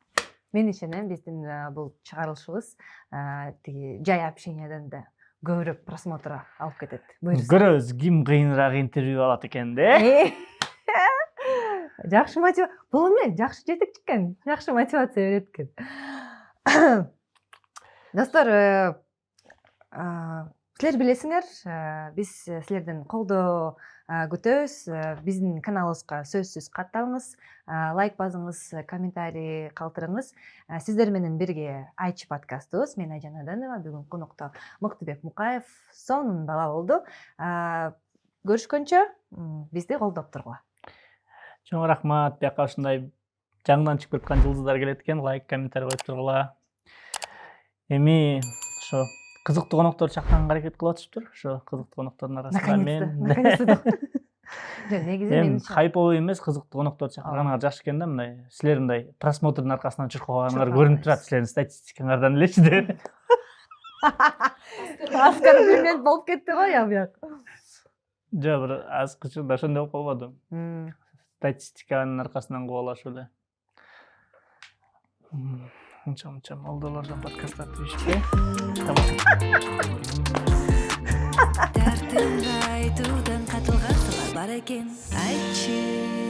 Мен ишенем биздин бул чыгарылышыбыз тиги жай общениядан да көбүрөөк просмотр алып кетет. Көрөбүз ким кыйыныраак интервью алат экен де. Жакшы мотивация. Бул эме жакшы жетекчи экен. Жакшы мотивация берет экен. Достор, силер билесиңер, биз силерден колдоо күтөбүз. Биздин каналыбызга сөзсүз катталыңыз, лайк басыңыз, комментарий калтырыңыз. Сиздер менен бирге Айчы подкастыбыз. Мен Айжан Аданова, бүгүн конокто Мыктыбек Мукаев сонун бала болду. Көрүшкөнчө бизди колдоп тургула. Чоң рахмат. Бияка ушундай жаңынан чыгып жаткан жылдыздар келет экен. Лайк, комментарий коюп тургула. Эми ошо кызыктуу коноктор чакырганга аракет кылып атышыптыр. Ошо кызыктуу коноктордун арасында мен. Наконец-то. Негизи мен хайповый эмес, кызыктуу коноктор чакырганыңар жакшы экен да, мындай. Силер мындай просмотрдун аркасынан чуркаганыңар көрүнүп турат, силердин статистикаңардан элечи де. Оскар билмент болуп кетти го я бияк. Жок, бир аз кычында ошондой болуп калбады. Статистиканын аркасынан кубалашуу эле. Мынча молдолордон подкасттар тийишпи? Тартынга айтуудан катылган сылар бар экен. Айтчы.